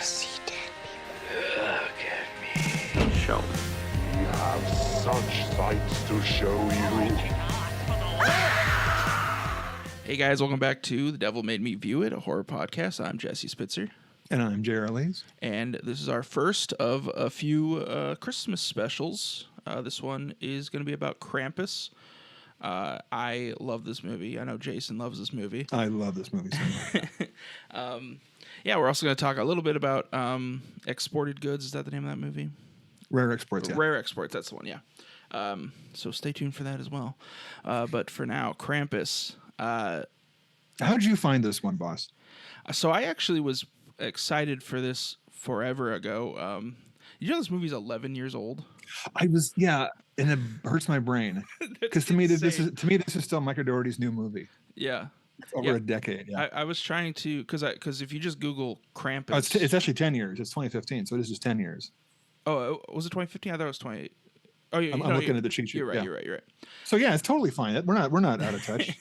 see dead people. Look at me. Show me. We have such sights to show you. Hey guys, welcome back to The Devil Made Me View It, a horror podcast. I'm Jesse Spitzer. And I'm Jerry Lees. And this is our first of a few Christmas specials. This one is going to be about Krampus. I love this movie. I know Jason loves this movie. I love this movie so much. Yeah, we're also going to talk a little bit about Exported Goods. Is that the name of that movie? Rare Exports, yeah. Rare Exports, that's the one, yeah. So stay tuned for that as well. But for now, Krampus. How did you find this one, boss? So I actually was excited for this forever ago. You know this movie's 11 years old? I was, yeah, and it hurts my brain. Because to me, this is still Michael Dougherty's new movie. Yeah. Over a decade, yeah. I was trying to, because if you just Google Krampus. Oh, it's actually 10 years. It's 2015, so it is just 10 years. Oh, was it 2015? I thought it was 20. Oh, yeah. I'm looking at the cheat sheet. You're right, yeah. you're right. So yeah, it's totally fine. We're not out of touch.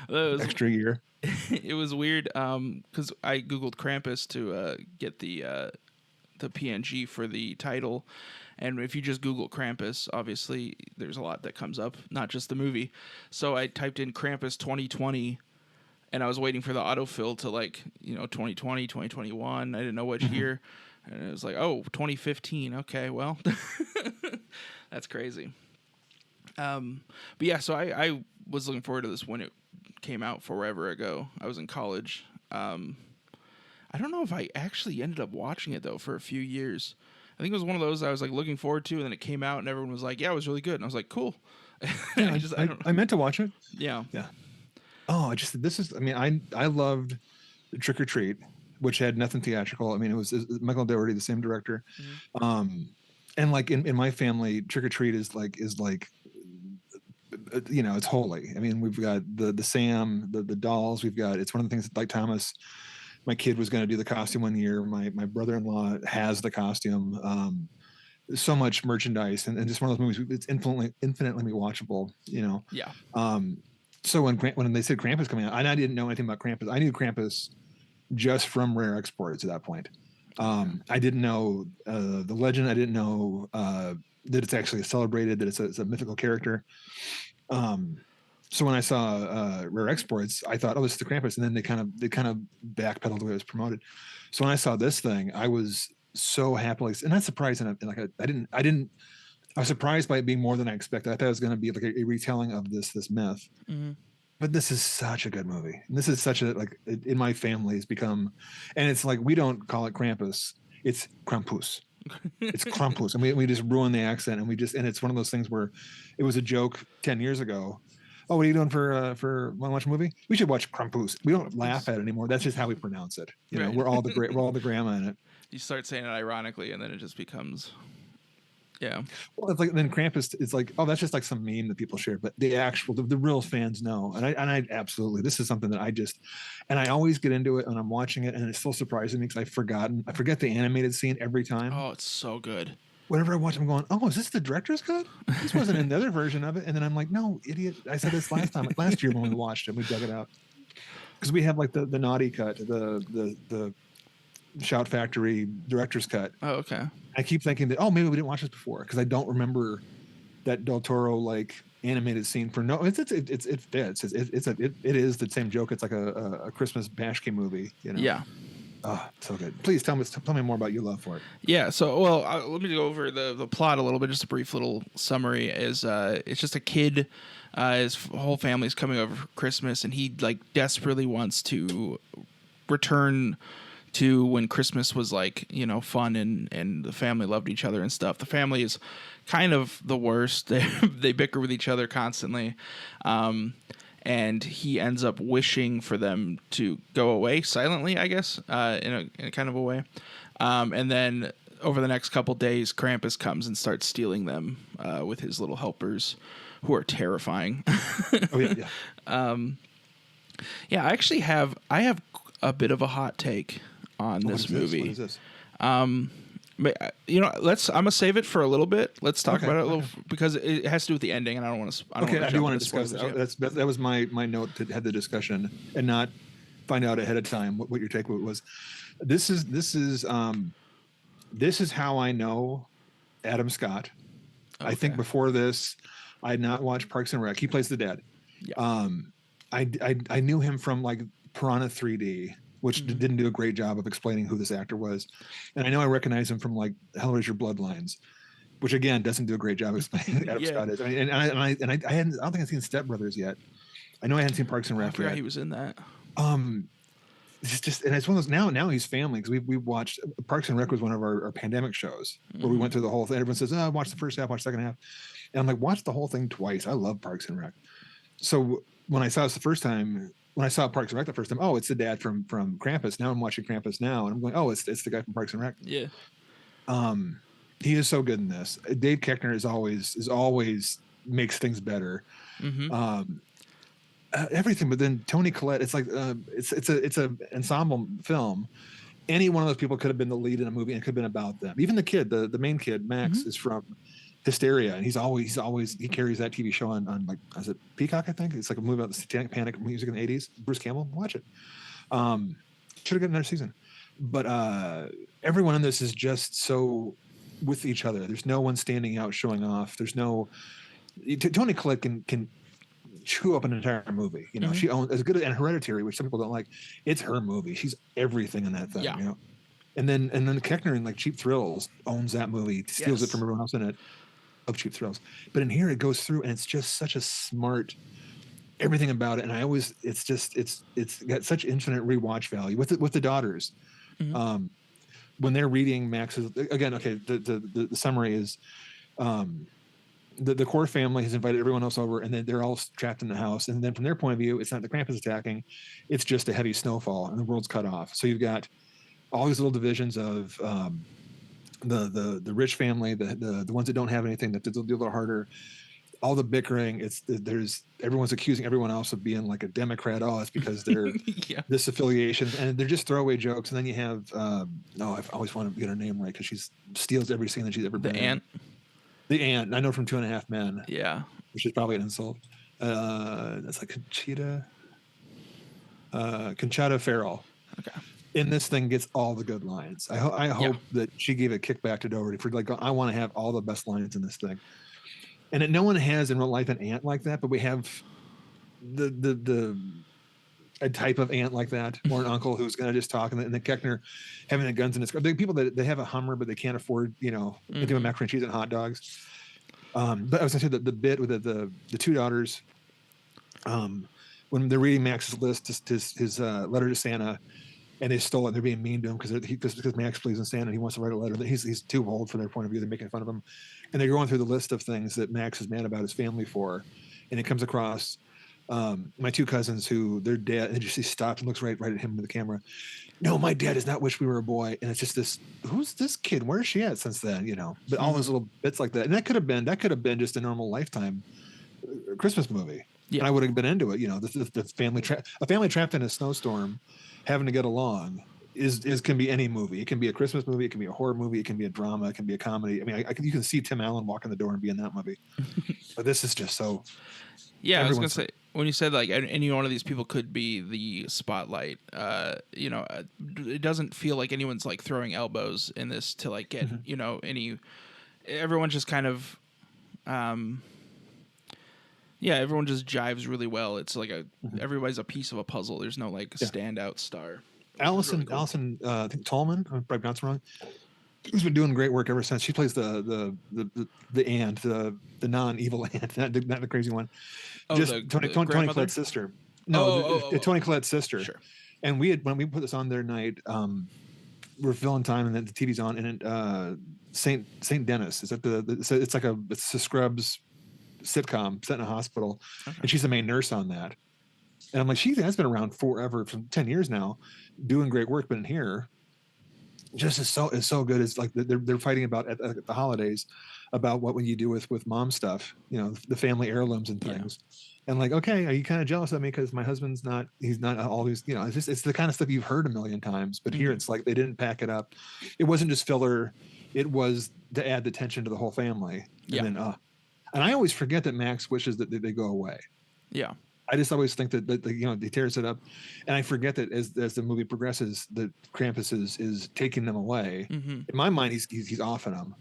Extra year. It was weird because I Googled Krampus to get the PNG for the title. And if you just Google Krampus, obviously there's a lot that comes up, not just the movie. So I typed in Krampus 2020, and I was waiting for the autofill to 2020, 2021. I didn't know which year. And it was like, oh, 2015. Okay, well, that's crazy. But yeah, so I was looking forward to this when it came out forever ago. I was in college. I don't know if I actually ended up watching it, though, for a few years. I think it was one of those I was looking forward to, and then it came out, and everyone was like, yeah, it was really good. And I was like, cool. Yeah, I meant to watch it. Yeah. Yeah. Oh, I loved Trick or Treat, which had nothing theatrical. I mean, it was Michael Dougherty, the same director. Mm-hmm. And in my family, Trick or Treat is like it's holy. I mean, we've got the Sam, the dolls. It's one of the things that, like Thomas, my kid was going to do the costume one year. My brother-in-law has the costume. So much merchandise, and just one of those movies. It's infinitely watchable. Yeah. So when they said Krampus coming out, and I didn't know anything about Krampus. I knew Krampus just from Rare Exports at that point. I didn't know the legend. I didn't know that it's actually celebrated, that it's a mythical character. So when I saw Rare Exports, I thought, oh, this is the Krampus, and then they kind of backpedaled the way it was promoted. So when I saw this thing, I was so happily, and not surprised, and I was surprised by it being more than I expected. I thought it was going to be like a retelling of this myth. Mm-hmm. But this is such a good movie. And this is such in my family it's become, and it's like, we don't call it Krampus. It's Krampus. It's Krampus. And we just ruin the accent, and it's one of those things where it was a joke 10 years ago. Oh, what are you doing want to watch a movie? We should watch Krampus. We don't laugh at it anymore. That's just how we pronounce it. Right. We're all the grandma in it. You start saying it ironically, and then it just becomes, yeah. Well, it's like then Krampus. It's like, oh, that's just like some meme that people share, but the real fans know. And I absolutely, this is something that I always get into it when I'm watching it, and it's still surprising me because I forget the animated scene every time. Oh, it's so good. Whenever I watch, I'm going, oh, is this the director's cut? This wasn't in the other version of it. And then I'm like, no, idiot. I said this last year when we watched it, we dug it out. Because we have like the naughty cut, the Shout Factory director's cut. Oh, okay. I keep thinking that, oh, maybe we didn't watch this before, because I don't remember that Del Toro animated scene for it fits. It is the same joke. It's like a Christmas Bashki movie, Yeah. Oh, so good. Please tell me more about your love for it. Yeah. So, let me go over the plot a little bit. Just a brief little summary is, it's just a kid, his whole family's coming over for Christmas, and he desperately wants to return to when Christmas was fun and the family loved each other and stuff. The family is kind of the worst. They bicker with each other constantly. And he ends up wishing for them to go away silently, I guess, in a kind of a way. And then over the next couple days, Krampus comes and starts stealing them with his little helpers, who are terrifying. Oh yeah. Yeah, I have a bit of a hot take on this movie. What is this? But, I'm gonna save it for a little bit. Let's talk about it a little because it has to do with the ending, and I don't want to. I do want to discuss that. That was my note to have the discussion, and not find out ahead of time what your take was. This is how I know Adam Scott. I think before this, I had not watched Parks and Rec. He plays the dad. Yeah. I knew him from like Piranha 3D, which didn't do a great job of explaining who this actor was, and I know I recognize him from like Hellraiser Bloodlines, which again doesn't do a great job explaining who Adam Scott is. I mean, I don't think I've seen Step Brothers yet. I know I hadn't seen Parks and Rec I forgot yet. he was in that. It's just, and it's one of those now he's family, because we watched Parks and Rec was one of our pandemic shows where we went through the whole thing. Everyone says, "Oh, watch the first half, watch the second half," and I'm like, watch the whole thing twice. I love Parks and Rec. So when I saw this the first time, when I saw Parks and Rec the first time, oh, it's the dad from Krampus. Now I'm watching Krampus now, and I'm going, oh, it's the guy from Parks and Rec. Yeah. He is so good in this. Dave Koechner is always makes things better. Everything, but then Toni Collette, it's like it's a ensemble film. Any one of those people could have been the lead in a movie and it could have been about them. Even the kid, the main kid, Max, is from Hysteria, and he's always he carries that TV show on like, is it Peacock? I think it's like a movie about the Satanic Panic music in the '80s. Bruce Campbell, watch it. Should have got another season, but everyone in this is just so with each other. There's no one standing out showing off. There's no Toni Collette can chew up an entire movie. You know, she owns as good as, and Hereditary, which some people don't like. It's her movie. She's everything in that thing. Yeah. You know, and then Koechner in like Cheap Thrills owns that movie, steals it from everyone else in it. Of Cheap Thrills, but in here it goes through, and it's just such a smart everything about it. And I always, it's got such infinite rewatch value with the daughters. When they're reading Max's again, okay, the summary is. The core family has invited everyone else over, and then they're all trapped in the house. And then from their point of view, it's not the Krampus attacking; it's just a heavy snowfall, and the world's cut off. So you've got all these little divisions of the rich family, the ones that don't have anything, that do a little harder. All the bickering. Everyone's accusing everyone else of being like a Democrat. Oh, it's because they're this affiliation, and they're just throwaway jokes. And then you have I've always wanted to get her name right because she steals every scene that she's ever been in. The aunt, I know from 2.5 Men. Yeah. Which is probably an insult. That's like Conchata Farrell. Okay. In this thing gets all the good lines. I hope that she gave a kickback to Dougherty for like, I want to have all the best lines in this thing. And no one has in real life an aunt like that, but we have a type of aunt like that, or an uncle who's going to just talk, and the Koechner having the guns in his car. The people that they have a Hummer, but they can't afford, macaroni and cheese and hot dogs. But I was going to say the bit with the two daughters, when they're reading Max's list, his letter to Santa, and they stole it. They're being mean to him because Max believes in Santa and he wants to write a letter. He's too old for their point of view. They're making fun of him, and they're going through the list of things that Max is mad about his family for, and it comes across. My two cousins who their dad, and he stops and looks right at him with the camera. No, my dad does not wish we were a boy. And it's just who's this kid? Where is she at since then? But all those little bits like that. And that could have been just a normal Lifetime Christmas movie. Yeah. And I would have been into it. The a family trapped in a snowstorm having to get along can be any movie. It can be a Christmas movie. It can be a horror movie. It can be a drama. It can be a comedy. I mean, you can see Tim Allen walk in the door and be in that movie. But this is just so. Yeah, I was gonna say, when you said like any one of these people could be the spotlight, it doesn't feel like anyone's like throwing elbows in this to like get everyone's just kind of everyone just jives really well. It's like everybody's a piece of a puzzle. There's no like standout star. Allison I think Tallman, I'm probably pronouncing wrong, who's been doing great work ever since. She plays the aunt, the non-evil aunt, not the crazy one. Just Toni Collette's sister. No, Toni Collette's sister. Sure. And when we put this on their night, we're filling time, and then the TV's on, and Saint Dennis is it's a Scrubs sitcom set in a hospital, and she's the main nurse on that. And I'm like, she has been around forever, from 10 years now, doing great work. But in here, just is so good. It's like they're fighting about at the holidays about what you do with mom stuff, the family heirlooms and things. And like, okay, are you kind of jealous of me because my husband's he's not always, it's the kind of stuff you've heard a million times, but here it's like they didn't pack it up. It wasn't just filler. It was to add the tension to the whole family. And then, and I always forget that Max wishes that they go away. Yeah. I just always think that he tears it up, and I forget that as the movie progresses, that Krampus is taking them away. In my mind, he's offing them,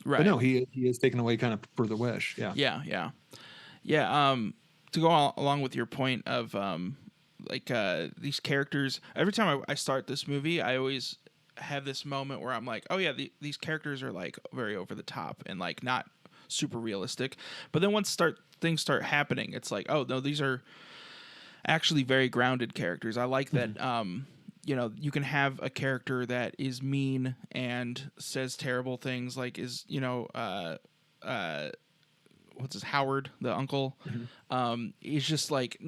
Right. but no, he is taking away kind of for the wish. Yeah. Yeah. To go along with your point of these characters, every time I start this movie, I always have this moment where I'm like, oh yeah, these characters are like very over the top and like not super realistic. But then once things start happening, it's like, oh no, these are actually very grounded characters. I like that. You can have a character that is mean and says terrible things, like what's his Howard, the uncle. He's just like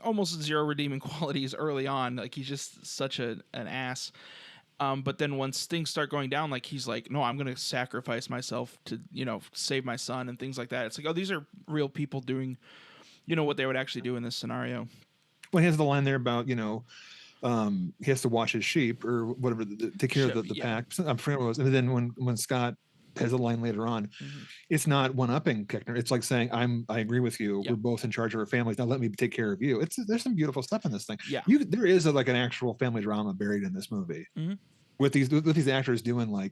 almost zero redeeming qualities early on. Like he's just such an ass. But then once things start going down, like he's like, no, I'm going to sacrifice myself to, save my son and things like that. It's like, oh, these are real people doing, what they would actually do in this scenario. Well, he has the line there about, he has to watch his sheep or whatever, take care of the pack. I'm forgetting what it was. And then when Scott has a line later on, it's not one-upping Keckner. It's like saying, I agree with you. We're both in charge of our families. Now let me take care of you. There's some beautiful stuff in this thing. Yeah. There is like an actual family drama buried in this movie. With these actors doing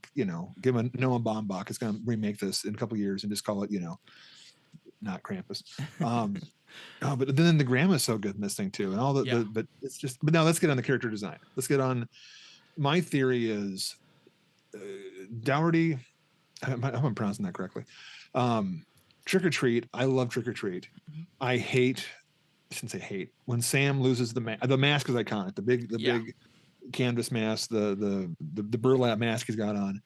give a Noah Baumbach is going to remake this in a couple of years and just call it, not Krampus. But then the grandma's so good in this thing too, and but it's just. But now let's get on the character design. Let's get on. My theory is Dougherty. I hope I'm pronouncing that correctly. Trick or Treat. I love Trick or Treat. I shouldn't say hate when Sam loses the mask. The mask is iconic. The big canvas mask, the burlap mask he's got on.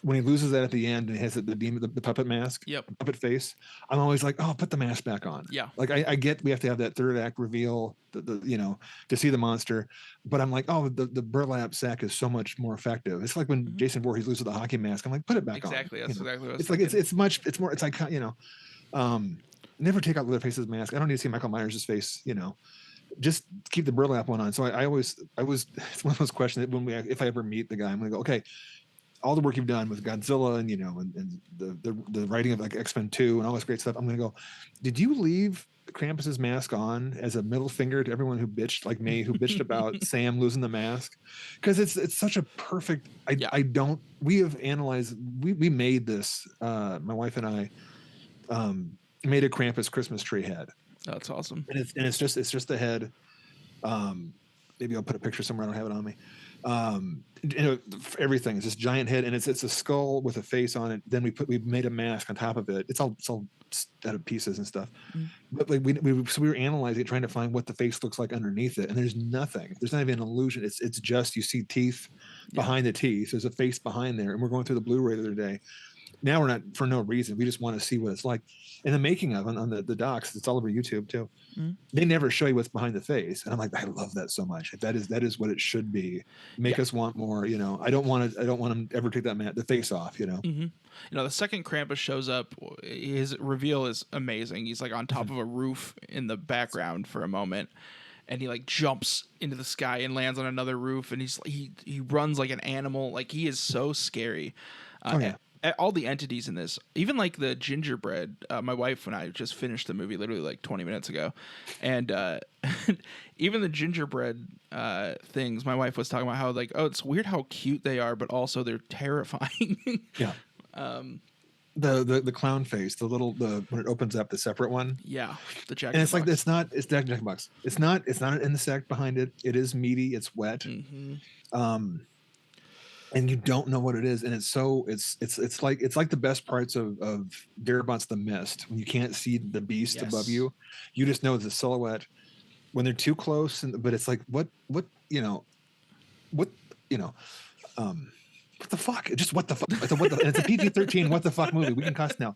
When he loses that at the end and he has the demon, the puppet mask, puppet face, I'm always like, oh, put the mask back on. Yeah. Like I get we have to have that third act reveal, to see the monster, but I'm like, oh, the burlap sack is so much more effective. It's like when Jason Voorhees loses the hockey mask. I'm like, put it back on. Exactly. That's exactly what it's like it's more. It's like never take out Leatherface's mask. I don't need to see Michael Myers' face. Just keep the burlap one on. So I was it's one of those questions that if I ever meet the guy, I'm gonna go, okay, all the work you've done with Godzilla and and the writing of like X-Men 2 and all this great stuff, I'm gonna go, did you leave Krampus's mask on as a middle finger to everyone who bitched like me, who bitched about Sam losing the mask? Because it's such a perfect. We have analyzed. We made this. My wife and I made a Krampus Christmas tree head. That's awesome. And it's just the head. Maybe I'll put a picture somewhere. I don't have it on me. Everything is this giant head, and it's a skull with a face on it. Then we made a mask on top of it. It's all out of pieces and stuff. But like we were analyzing it, trying to find what the face looks like underneath it, and there's nothing. There's not even an illusion. It's just you see teeth behind the teeth. There's a face behind there, and we're going through the Blu-ray the other day. Now we're not for no reason. We just want to see what it's like. And the making of on the docs, it's all over YouTube too. They never show you what's behind the face, and I'm like, I love that so much. That is what it should be. Make us want more. I don't want him to ever take the face off. The second Krampus shows up, his reveal is amazing. He's like on top of a roof in the background for a moment, and he like jumps into the sky and lands on another roof, and he runs like an animal. Like he is so scary. All the entities in this, even like the gingerbread. My wife and I just finished the movie literally like 20 minutes ago, and even the gingerbread things. My wife was talking about how like, oh, it's weird how cute they are, but also they're terrifying. The clown face, when it opens up, the separate one. Yeah, the Jack. And it's like it's Jack in the Box. It's not an insect behind it. It is meaty. It's wet. And you don't know what it is, and it's like the best parts of Darabont's The Mist, when you can't see the beast above you, you just know it's a silhouette. When they're too close, but it's like what the fuck? Just what the fuck? And it's a PG-13 what the fuck movie. We can cuss now,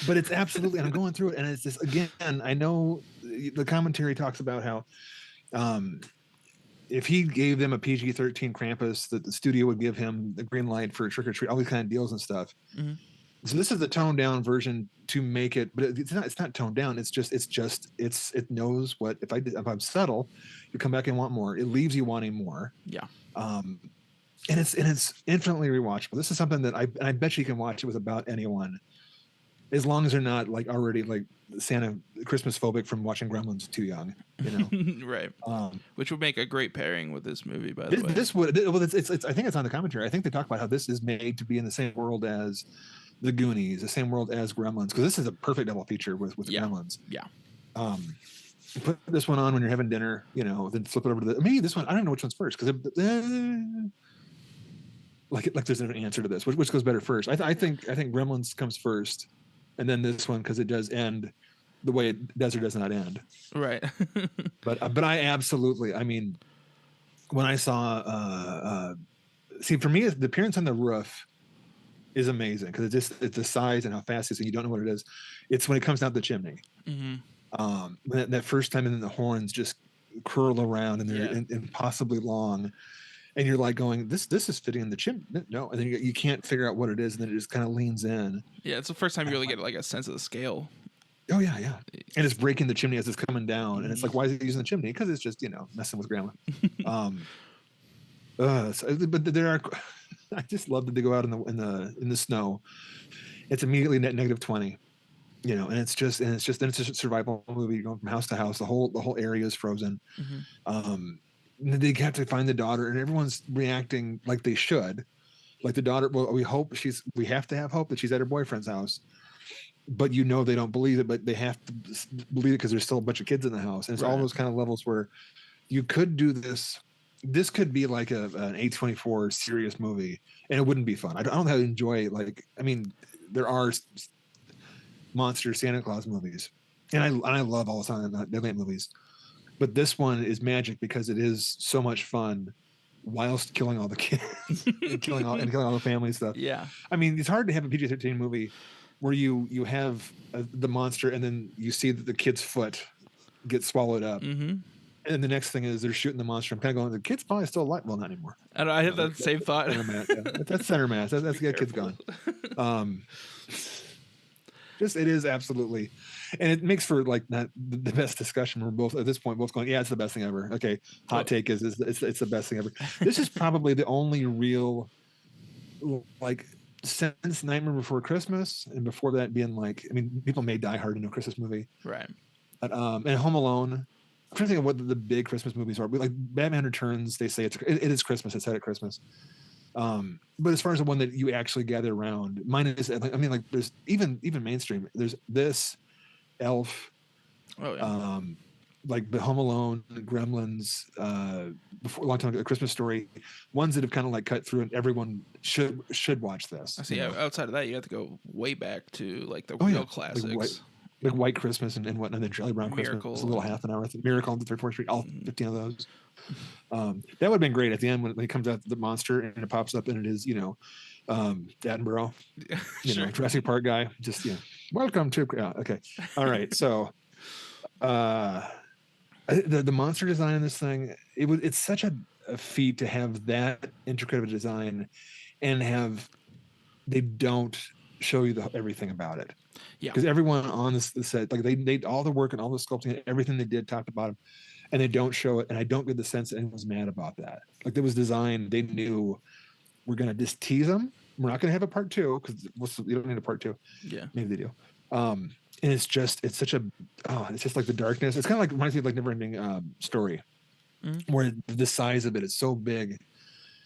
but it's absolutely. And I'm going through it, and it's just again. I know the commentary talks about how. If he gave them a PG-13 Krampus, that the studio would give him the green light for Trick or Treat, all these kind of deals and stuff. So this is the toned down version to make it, but it's not toned down. It knows what, if I'm subtle, you come back and want more. It leaves you wanting more. Yeah. And it's infinitely rewatchable. This is something that I bet you can watch it with about anyone. as long as they're not like already like Santa Christmas phobic from watching Gremlins too young, you know. Right. Which would make a great pairing with this movie, by the This, way. this would well, it's I think it's on the commentary. I think they talk about how this is made to be in the same world as the Goonies, the same world as Gremlins, because this is a perfect double feature with the Gremlins. Yeah. Put this one on when you're having dinner, you know, then flip it over to maybe this one. I don't know which one's first because like there's an answer to this. Which goes better first? I think Gremlins comes first, and then this one because it does end the way it does or does not end. Right. but I absolutely. I mean, when I saw see for me the appearance on the roof is amazing because it's the size and how fast it is and you don't know what it is. It's when it comes down the chimney. Mm-hmm. That first time, and then the horns just curl around and they're impossibly long, and you're like going, this is fitting in the chimney. No, and then you can't figure out what it is, and then it just kind of leans in. Yeah, it's the first time you really get like a sense of the scale. Oh yeah, and it's breaking the chimney as it's coming down, and it's like, why is it using the chimney? Because it's just messing with grandma. But there are, I just love that they go out in the snow. It's immediately -20. And it's just a survival movie. You're going from house to house. The whole area is frozen. Mm-hmm. They have to find the daughter, and everyone's reacting like they should. Like the daughter, well, we have to have hope that she's at her boyfriend's house, but they don't believe it, but they have to believe it because there's still a bunch of kids in the house. And it's all those kind of levels where you could do this. This could be like an A24 serious movie, and it wouldn't be fun. I don't know how to enjoy there are monster Santa Claus movies, and I love all the Silent Night movies, but this one is magic because it is so much fun whilst killing all the kids and killing all the family stuff. Yeah, I mean, it's hard to have a PG-13 movie where you have the monster and then you see that the kid's foot gets swallowed up. Mm-hmm. And the next thing is they're shooting the monster. I'm kind of going, the kid's probably still alive. Well, not anymore. And I had that same thought. That's center mass. That's the kid's gone. It is absolutely, and it makes for like not the best discussion. We're both at this point going, yeah, it's the best thing ever. Okay, hot take is it's the best thing ever. This is probably the only real, like, since Nightmare Before Christmas, and before that being like, I mean, people made Die Hard into a Christmas movie, right? But, and Home Alone. I'm trying to think of what the big Christmas movies are. But like Batman Returns, they say it is Christmas. It's set at Christmas. But as far as the one that you actually gather around, mine is, there's even mainstream. There's this, Elf, like the Home Alone, the Gremlins, before a long time ago, A Christmas Story, ones that have kind of like cut through, and everyone should watch this. I see. Outside of that, you have to go way back to like the real classics. Like White Christmas and whatnot, and then Charlie Brown Miracle. Christmas, a little half an hour. Miracle on the 34th Street, all 15 of those. That would have been great at the end when it comes out the monster and it pops up and it is, Attenborough, sure. Jurassic Park guy. Just, welcome to, okay. All right. So, the monster design in this thing, it's such a feat to have that intricate of a design and they don't show you everything about it. Yeah, because everyone on the set, like they all the work and all the sculpting, everything they did top to bottom, and they don't show it. And I don't get the sense that anyone's mad about that. Like, it was designed, they knew we're gonna just tease them. We're not gonna have a part 2 because you don't need a part 2. Yeah, maybe they do. And it's just like the darkness. It's kind of like, reminds me of like Neverending Story, where the size of it is so big,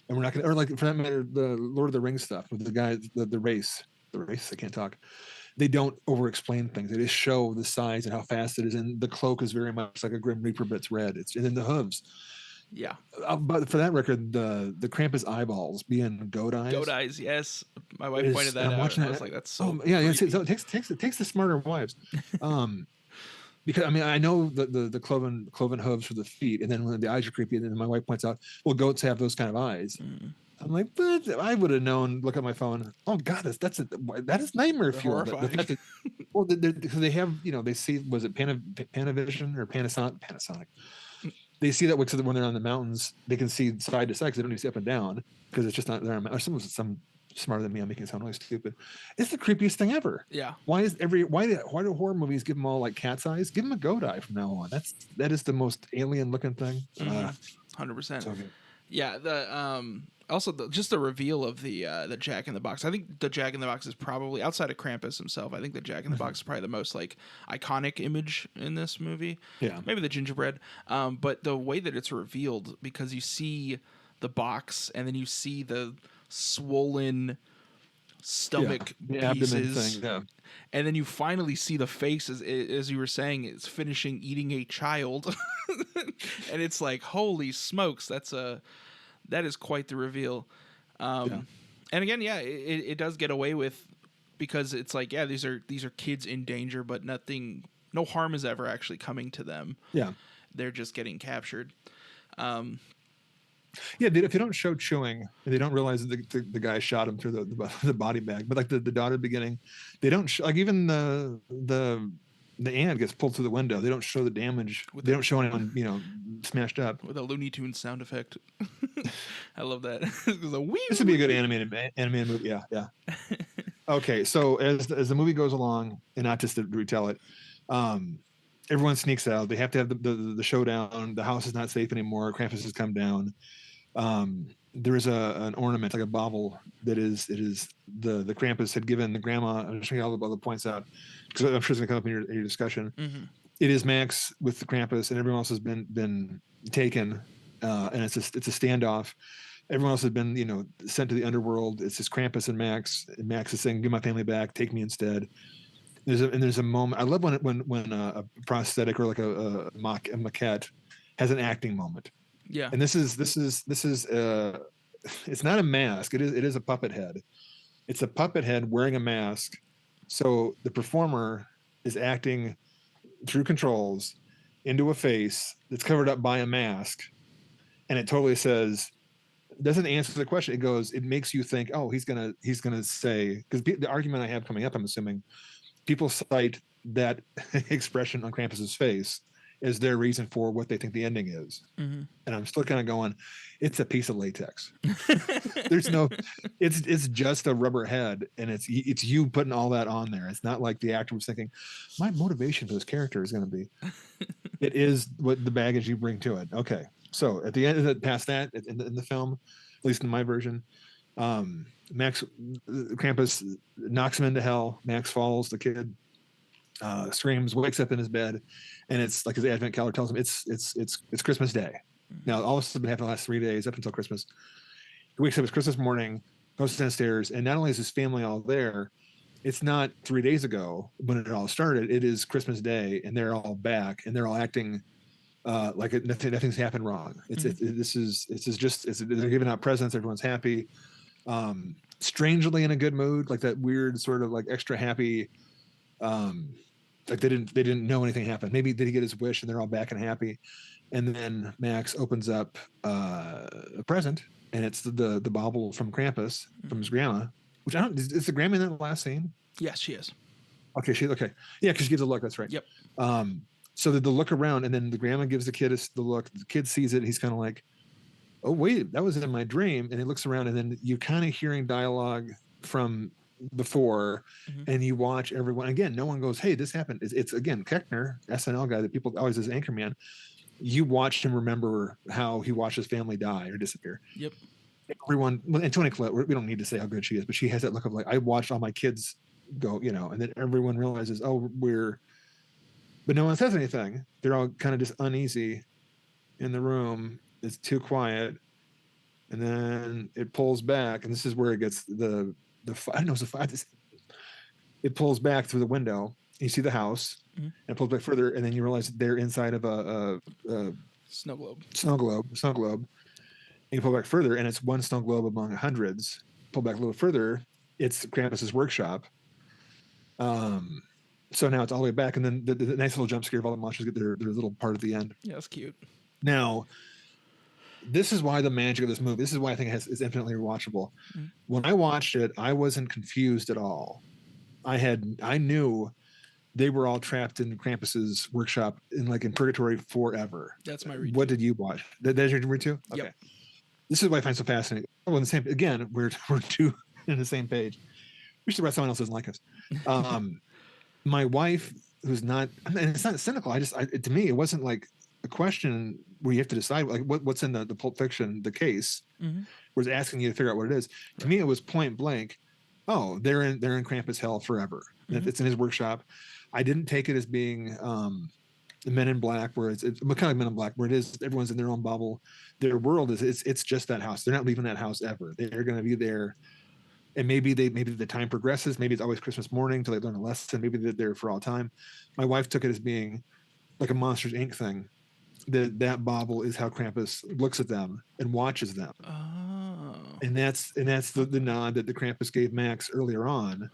and we're not gonna, or like for that matter, the Lord of the Rings stuff with the guy, the race. I can't talk. They don't over-explain things. They just show the size and how fast it is. And the cloak is very much like a Grim Reaper, but it's red. And then the hooves. Yeah. But for that record, the Krampus eyeballs being goat eyes. Goat eyes, yes. My wife pointed that out. I was like, that's so. Yeah. So it takes the smarter wives. Because I know the cloven hooves for the feet, and then when the eyes are creepy, and then my wife points out, well, goats have those kind of eyes. I'm like, but I would have known. Look at my phone. Oh God, that is nightmare fuel. Well, they have, they see, was it Panavision or Panasonic? They see that when they're on the mountains, they can see side to side because they don't need to see up and down because it's just not there. Or some smarter than me. I'm making it sound really stupid. It's the creepiest thing ever. Yeah. Why do horror movies give them all like cat's eyes? Give them a goat eye from now on. That is the most alien looking thing. 100%. So good. Yeah, also just the reveal of the Jack in the Box. I think the Jack in the Box is probably, outside of Krampus himself, I think the Jack in the Box is probably the most like iconic image in this movie. Yeah. Maybe the gingerbread. But the way that it's revealed, because you see the box and then you see the swollen stomach The abdomen pieces, thing. Yeah. and then you finally see the face, as you were saying, it's finishing eating a child. And it's like, holy smokes, that is quite the reveal. And again, yeah, it does get away with, because it's like, yeah, these are kids in danger, but no harm is ever actually coming to them. Yeah. They're just getting captured. Yeah, if you don't show chewing, and they don't realize that the guy shot him through the body bag. But like the daughter at the beginning, they don't like, even the aunt gets pulled through the window. They don't show the damage. They don't show anyone, smashed up. With a Looney Tunes sound effect. I love that. This would be a good animated movie. Yeah. Okay, so as the movie goes along, and not just to retell it, everyone sneaks out. They have to have the showdown. The house is not safe anymore. Krampus has come down. There is an ornament, like a bauble, that is the Krampus had given the grandma. I'm just showing all the points out, because I'm sure it's gonna come up in your discussion. Mm-hmm. It is Max with the Krampus, and everyone else has been taken, and it's a standoff. Everyone else has been sent to the underworld. It's just Krampus and Max. And Max is saying, "Give my family back. Take me instead." There's a moment. I love when a prosthetic, or like a maquette has an acting moment. Yeah. And this is it's not a mask. It is a puppet head. It's a puppet head wearing a mask. So the performer is acting through controls into a face that's covered up by a mask, and it totally doesn't answer the question. It makes you think, oh, he's gonna say, because the argument I have coming up, I'm assuming people cite that expression on Krampus's face as their reason for what they think the ending is. Mm-hmm. And I'm still kind of going, it's a piece of latex. It's just a rubber head, and it's you putting all that on there. It's not like the actor was thinking, my motivation for this character is going to be. It is what the baggage you bring to it. Okay, so at the end of it, past that, in the film, at least in my version, Krampus knocks him into hell. Max falls. The kid screams, wakes up in his bed, and it's like his advent calendar tells him it's Christmas Day. Now all this has been happening the last 3 days up until Christmas. He wakes up, it's Christmas morning, goes downstairs, and not only is his family all there, it's not 3 days ago when it all started. It is Christmas Day, and they're all back, and they're all acting like nothing's happened wrong. They're giving out presents. Everyone's happy. Strangely in a good mood, like that weird sort of like extra happy. Like they didn't know anything happened. Maybe did he get his wish, and they're all back and happy. And then Max opens up a present, and it's the bauble from Krampus, from his grandma. Which I don't. Is the grandma in that last scene? Yes, she is. Okay, okay. Yeah, because she gives a look. That's right. Yep. So the look around, and then the grandma gives the kid the look. The kid sees it. He's kind of like, "Oh wait, that was in my dream." And he looks around, and then you're kind of hearing dialogue from before, and you watch everyone again. No one goes, "Hey, this happened." It's again Keckner, SNL guy that people always as Anchorman. You watched him remember how he watched his family die or disappear. Yep. Everyone, and Toni Collette, we don't need to say how good she is, but she has that look of like, I watched all my kids go, and then everyone realizes, oh, but no one says anything. They're all kind of just uneasy in the room. It's too quiet. And then it pulls back, and this is where it gets the I don't know, it's a fire. It pulls back through the window. You see the house, and it pulls back further, and then you realize that they're inside of a snow globe. Snow globe. And you pull back further, and it's one snow globe among hundreds. Pull back a little further, it's Krampus's workshop. So now it's all the way back, and then the nice little jump scare of all the monsters get their little part at the end. Yeah, that's cute. Now, this is why the magic of this movie. This is why I think is infinitely rewatchable. When I watched it, I wasn't confused at all. I knew they were all trapped in Krampus's workshop in purgatory forever. That's my read. What did you watch? That's your read too? Okay. Yep. This is what I find so fascinating. Oh, on the same again, we're two in the same page. We should write someone else doesn't like us. My wife, who's not, and it's not cynical. To me, it wasn't like a question where you have to decide like what's in the Pulp Fiction, the case, Mm-hmm. was asking you to figure out what it is. To me, it was point blank. Oh, they're in Krampus hell forever. Mm-hmm. It's in his workshop. I didn't take it as being the Men in Black, where it's kind of like Men in Black, where it is everyone's in their own bubble. Their world is it's just that house. They're not leaving that house ever. They're going to be there, and maybe the time progresses. Maybe it's always Christmas morning till they learn a lesson. Maybe they're there for all time. My wife took it as being like a Monsters Inc. thing. That bauble is how Krampus looks at them and watches them. Oh. And that's the nod that the Krampus gave Max earlier on.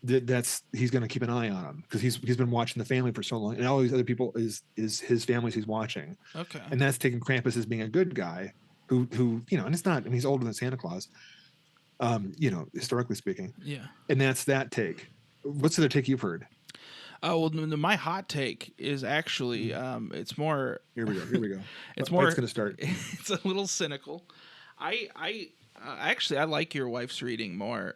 That's he's going to keep an eye on him because he's been watching the family for so long, and all these other people is his families he's watching. Okay. And that's taking Krampus as being a good guy who and it's not. I mean, he's older than Santa Claus. Historically speaking. Yeah. And that's that take. What's the other take you've heard? Oh well, my hot take is actually it's more. Here we go. It's more. It's going to start. It's a little cynical. I actually I like your wife's reading more.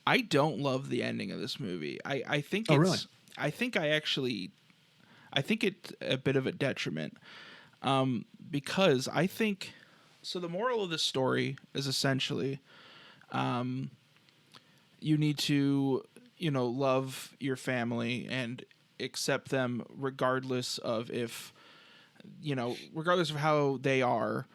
I don't love the ending of this movie. I think it's. Really? I think it's a bit of a detriment. Because I think so. The moral of the story is essentially, you need to love your family and accept them regardless of regardless of how they are,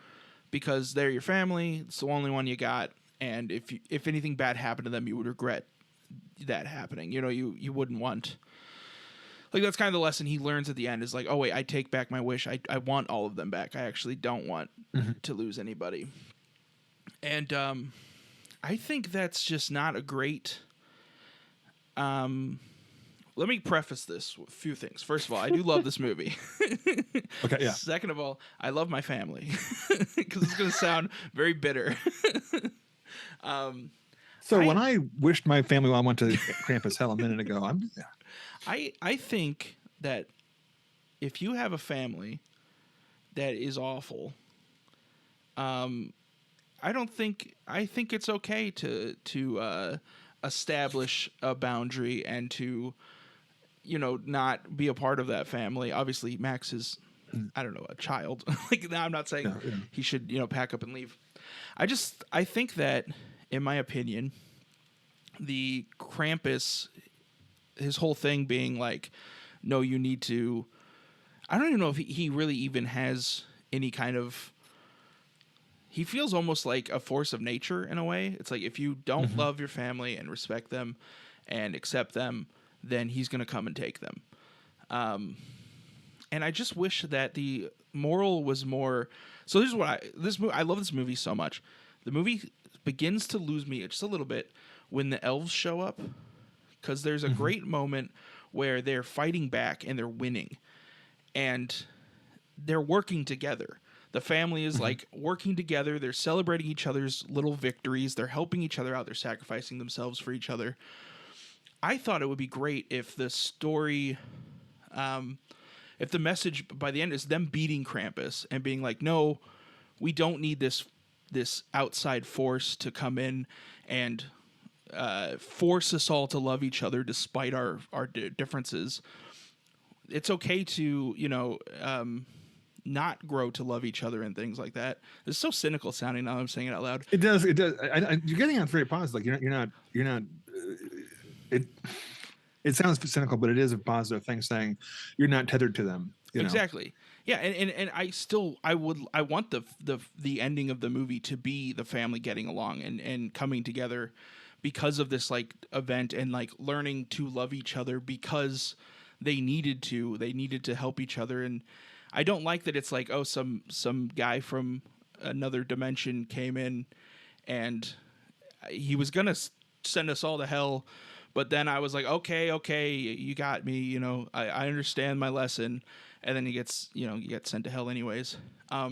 because they're your family. It's the only one you got. And if anything bad happened to them, you would regret that happening. You wouldn't want. Like, that's kind of the lesson he learns at the end is like, oh, wait, I take back my wish. I want all of them back. I actually don't want to lose anybody. And I think that's just not a great... let me preface this with a few things. First of all, I do love this movie. Okay, yeah. Second of all, I love my family. Because it's going to sound very bitter. When I wished my family well, I went to Krampus hell a minute ago. I think that if you have a family that is awful, I think it's okay to establish a boundary and to not be a part of that family. Obviously, Max is I don't know, a child. Like, now I'm not saying he should pack up and leave. I think that, in my opinion, the Krampus, his whole thing being like, no, you need to. I don't even know if he really even has any kind of. He feels almost like a force of nature in a way. It's like, if you don't love your family and respect them and accept them, then he's going to come and take them. And I just wish that the moral was more. So this is what I love this movie so much. The movie begins to lose me just a little bit when the elves show up, because there's a great moment where they're fighting back and they're winning, and they're working together. The family is like working together. They're celebrating each other's little victories. They're helping each other out. They're sacrificing themselves for each other. I thought it would be great if the story, if the message by the end is them beating Krampus and being like, no, we don't need this outside force to come in and force us all to love each other despite our differences. It's okay to, not grow to love each other and things like that. It's so cynical sounding now I'm saying it out loud. It does. You're getting on very positive. Like, you're not. It sounds cynical, but it is a positive thing, saying you're not tethered to them. Exactly. Yeah, and I want the ending of the movie to be the family getting along and coming together because of this like event, and like learning to love each other because they needed to help each other. And I don't like that it's like, oh, some guy from another dimension came in and he was gonna send us all to hell, but then I was like, okay, you got me, I understand my lesson. And then he gets sent to hell anyways. I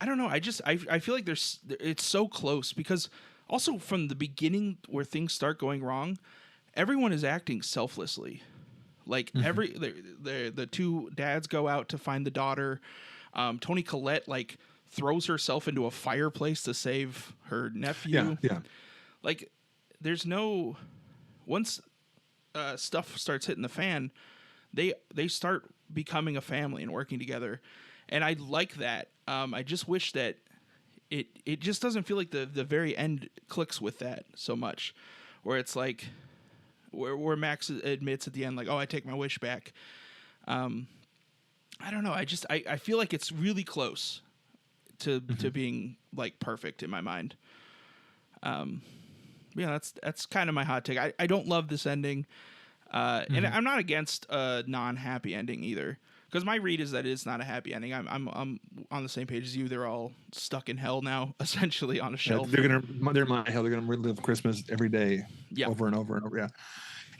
don't know. I feel like it's so close, because also from the beginning where things start going wrong, everyone is acting selflessly. Like the two dads go out to find the daughter. Toni Collette like throws herself into a fireplace to save her nephew. Yeah. Like, there's no, once stuff starts hitting the fan, they start becoming a family and working together. and I like that. I just wish that it just doesn't feel like the very end clicks with that so much, where it's like where Max admits at the end, like, oh, I take my wish back. I don't know. I feel like it's really close to being like perfect in my mind. Yeah, that's kind of my hot take. I don't love this ending, and I'm not against a non-happy ending either. Because my read is that it's not a happy ending. I'm on the same page as you. They're all stuck in hell now, essentially on a shelf. They're in my hell. They're gonna relive Christmas every day, over and over and over. Yeah,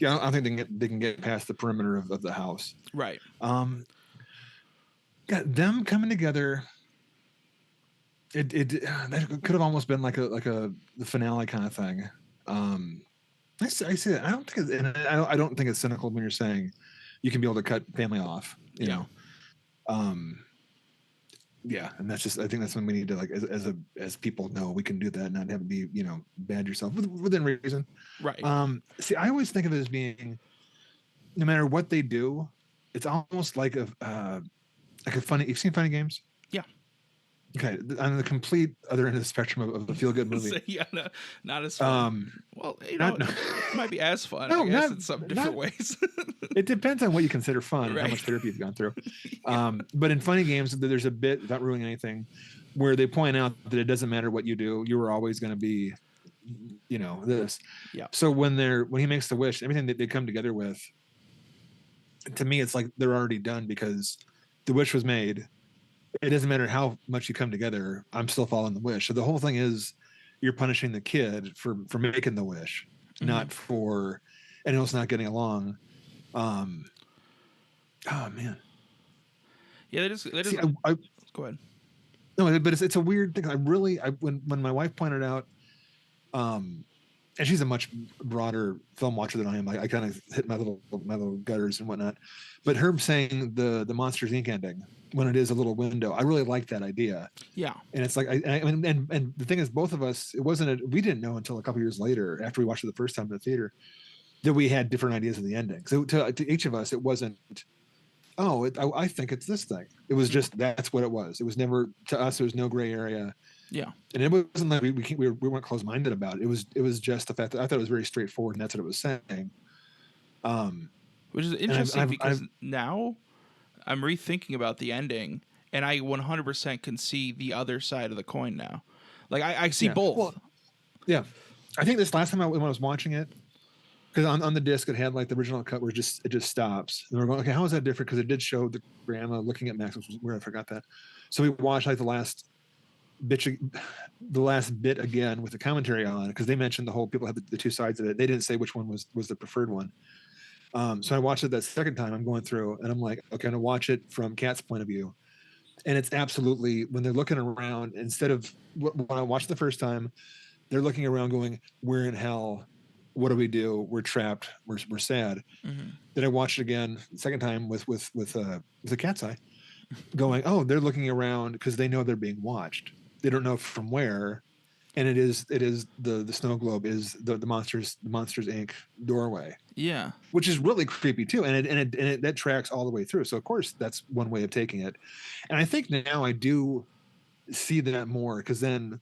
yeah. I don't think they can get past the perimeter of the house. Right. Got them coming together. That could have almost been like the finale kind of thing. I see it. I don't think it's, and I don't think it's cynical when you're saying you can be able to cut family off. You know. Yeah, and that's just, I think that's when we need to, like, as people know, we can do that and not have to be, bad yourself within reason. Right. See, I always think of it as being, no matter what they do, it's almost like a funny. You've seen Funny Games? Yeah. Okay, on the complete other end of the spectrum of a feel-good movie. So, yeah, no, not as fun. Well, it might be as fun. I guess in some different ways. It depends on what you consider fun and how much therapy you've gone through. But in Funny Games, there's a bit, without ruining anything, where they point out that it doesn't matter what you do, you were always going to be, this. Yeah. So when he makes the wish, everything that they come together with, to me, it's like they're already done because the wish was made. It doesn't matter how much you come together, I'm still following the wish. So the whole thing is you're punishing the kid for making the wish, not for anyone else not getting along. Oh man. Yeah, that is. See, go ahead. No, but it's a weird thing. When my wife pointed out, and she's a much broader film watcher than I am. I kind of hit my little gutters and whatnot. But her saying the Monsters Inc. ending, when it is a little window, I really like that idea. Yeah. And it's like, and the thing is, both of us, we didn't know until a couple years later, after we watched it the first time in the theater, that we had different ideas of the ending. So to each of us, it wasn't, I think it's this thing. It was just, that's what it was. It was never, to us, there was no gray area. Yeah. And it wasn't like we weren't closed-minded about it. It was just the fact that I thought it was very straightforward, and that's what it was saying. Which is interesting because now I'm rethinking about the ending, and I 100% can see the other side of the coin now. Like I see both. Well, yeah, I think this last time when I was watching it, because on the disc it had like the original cut where it just stops, and we're going, okay, how is that different? Because it did show the grandma looking at Max, which was weird. I forgot that. So we watched like the last bit again with the commentary on, because they mentioned the whole, people had the two sides of it. They didn't say which one was the preferred one. So I watched it that second time. I'm going through and I'm like, okay, I'm gonna watch it from Kat's point of view. And it's absolutely, when they're looking around, instead of when I watched the first time, they're looking around going, we're in hell. What do we do? We're trapped. We're sad. Mm-hmm. Then I watched it again, the second time with a cat's eye, going, oh, they're looking around because they know they're being watched. They don't know from where. And it is the snow globe is the Monsters Inc. doorway. Yeah, which is really creepy too, and it that tracks all the way through. So of course that's one way of taking it, and I think now I do see that more, because then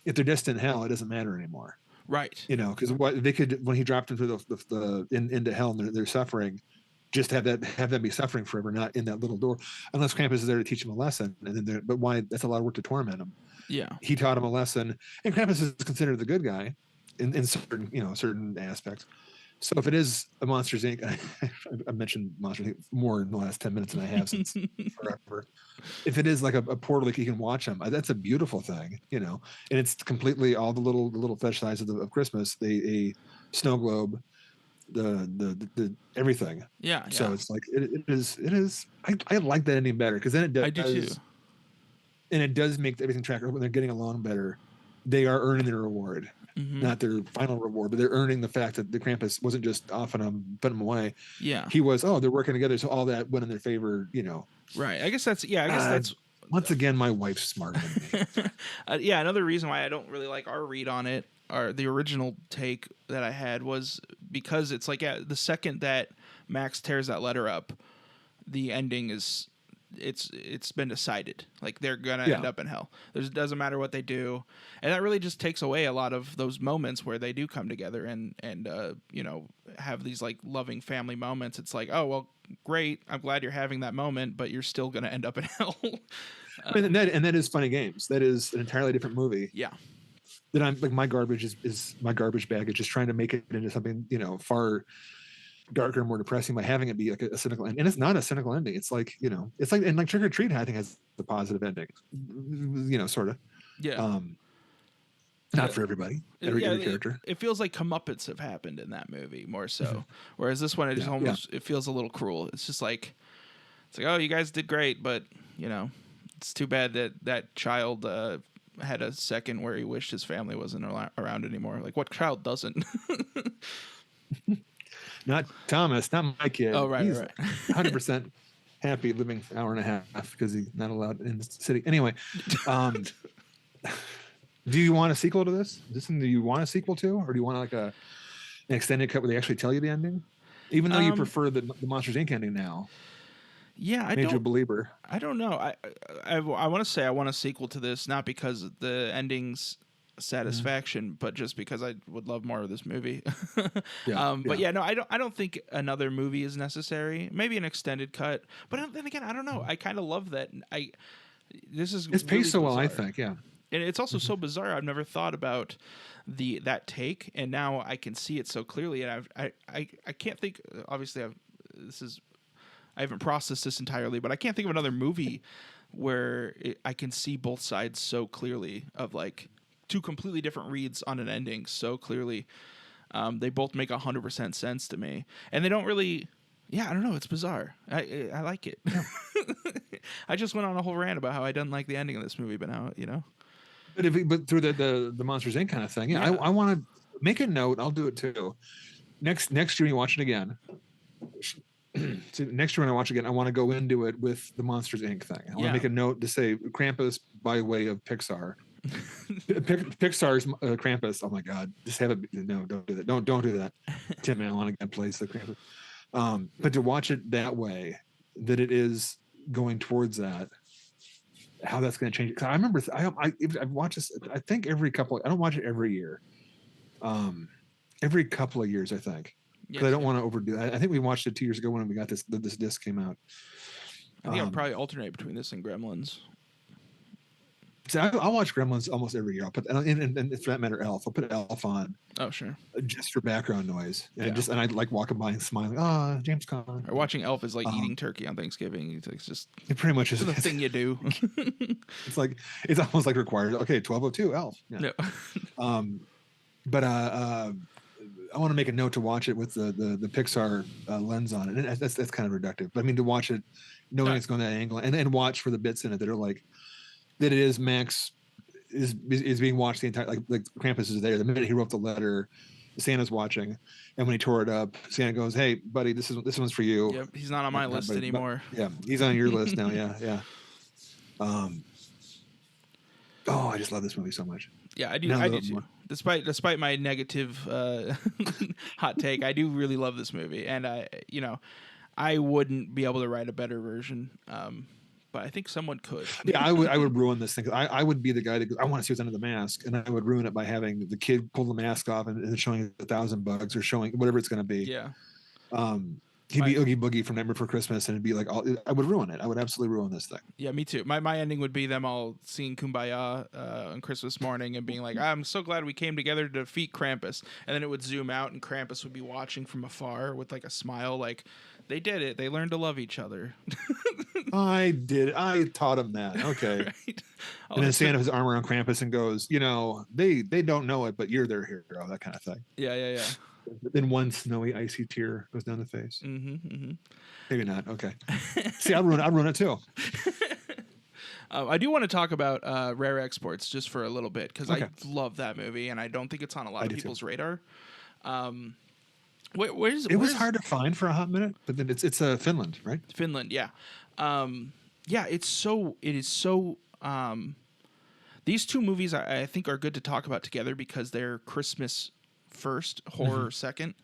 if they're just in hell, it doesn't matter anymore, right? Because what they could, when he dropped into into hell and they're suffering, just have them be suffering forever, not in that little door, unless Krampus is there to teach them a lesson, and then but why? That's a lot of work to torment them. Yeah, he taught him a lesson, and Krampus is considered the good guy in certain aspects. So if it is a Monsters Inc., I mentioned Monsters Inc. more in the last 10 minutes than I have since forever. If it is like a portal that you can watch them, that's a beautiful thing, and it's completely all the little fetish size of Christmas, a snow globe, the everything. Yeah. So it's like it is. I like that ending better, because then it does. I do too. And it does make everything track. When they're getting along better, they are earning their reward, not their final reward, but they're earning the fact that the Krampus wasn't just off and on, putting them away. Yeah, he was. Oh, they're working together, so all that went in their favor. Right. I guess that's. Yeah. I guess that's. Once again, my wife's smarter than me. Yeah. Another reason why I don't really like our read on it, or the original take that I had, was because it's like the second that Max tears that letter up, the ending is it's been decided. Like they're gonna end up in hell. It doesn't matter what they do, and that really just takes away a lot of those moments where they do come together and you know, have these like loving family moments. It's like, oh well, great. I'm glad you're having that moment, but you're still gonna end up in hell. And that is Funny Games. That is an entirely different movie. Yeah. That I'm like, my garbage is my garbage bag is just trying to make it into something, you know, far darker and more depressing by having it be like a cynical ending. And it's not a cynical ending. It's like, you know, it's like, and like Trick or Treat, I think, has the positive ending, you know, sort of. Yeah. Not for everybody. Every character. It feels like comeuppance have happened in that movie more so. Whereas this one, it just almost it feels a little cruel. It's just like, it's like, oh, you guys did great, but you know, it's too bad that child had a second where he wished his family wasn't around anymore. Like, what child doesn't? Not Thomas, not my kid. Oh, right, he's right. 100% happy living an hour and a half because he's not allowed in the city. Anyway, do you want a sequel to this? Is this something that you want a sequel to, or do you want like an extended cut where they actually tell you the ending? Even though you prefer the Monsters Inc. ending now. Yeah, I made you a believer. I don't know. I want to say I want a sequel to this, not because of the ending's satisfaction, but just because I would love more of this movie. But yeah, no, I don't think another movie is necessary. Maybe an extended cut, but then again, I don't know. I kind of love that. It's paced really so well, bizarre. I think. Yeah, and it's also so bizarre. I've never thought about that take, and now I can see it so clearly. And I can't think. Obviously, I haven't processed this entirely, but I can't think of another movie where I can see both sides so clearly of like two completely different reads on an ending so clearly. They both make 100% sense to me, and they don't really. Yeah, I don't know. It's bizarre. I like it. Yeah. I just went on a whole rant about how I didn't like the ending of this movie, but now you know. But through the Monsters Inc. kind of thing, yeah. I want to make a note. I'll do it too. Next year when you watch it again. So next year when I watch it again, I want to go into it with the Monsters Inc. thing. I want to make a note to say Krampus by way of Pixar. Pixar's Krampus. Oh my God! Just have it. No, don't do that. Don't do that. Tim Allen again plays the Krampus. But to watch it that way, that it is going towards that, how that's going to change. Because I remember I watch this. I think every couple. I don't watch it every year. Every couple of years, I think. Because I don't want to overdo it. I think we watched it 2 years ago when we got this disc came out. I think I'll probably alternate between this and Gremlins. So I'll watch Gremlins almost every year. I'll put and for that matter, Elf. I'll put Elf on. Oh sure. Just for background noise, and I like walking by and smiling. Oh, James Caan. Or watching Elf is like eating turkey on Thanksgiving. It's just it pretty much is the thing you do. it's almost like required. Okay, 12:02 Elf. Yeah. No. But I want to make a note to watch it with the Pixar lens on it. And that's kind of reductive. But I mean, to watch it knowing it's going that angle and watch for the bits in it that are like that it is Max is being watched the entire like Krampus is there. The minute he wrote the letter, Santa's watching, and when he tore it up, Santa goes, "Hey, buddy, this one's for you." Yep, he's not on my list anymore. Yeah, he's on your list now. Yeah. Oh, I just love this movie so much. Yeah, I do. I do too. Despite my negative hot take, I do really love this movie, and I wouldn't be able to write a better version, but I think someone could. Yeah, I would ruin this thing. I would be the guy that goes, I want to see what's under the mask, and I would ruin it by having the kid pull the mask off and showing 1,000 bugs or showing whatever it's going to be. Yeah. He'd be Oogie Boogie from Nightmare Before Christmas, and it'd be like, I would ruin it. I would absolutely ruin this thing. Yeah, me too. My ending would be them all singing Kumbaya on Christmas morning and being like, I'm so glad we came together to defeat Krampus. And then it would zoom out, and Krampus would be watching from afar with like a smile, like, they did it. They learned to love each other. I did. I taught him that. Okay. Right? And then Santa has his arm around Krampus and goes, they don't know it, but you're their hero, that kind of thing. Yeah. Then one snowy, icy tear goes down the face. Mm-hmm. Maybe not. Okay. See, I'll ruin it too. I do want to talk about Rare Exports just for a little bit because I love that movie, and I don't think it's on a lot of people's radar. It was hard to find for a hot minute, but then it's Finland, right? Finland, yeah. It is so. These two movies I think are good to talk about together because they're Christmas first, horror second.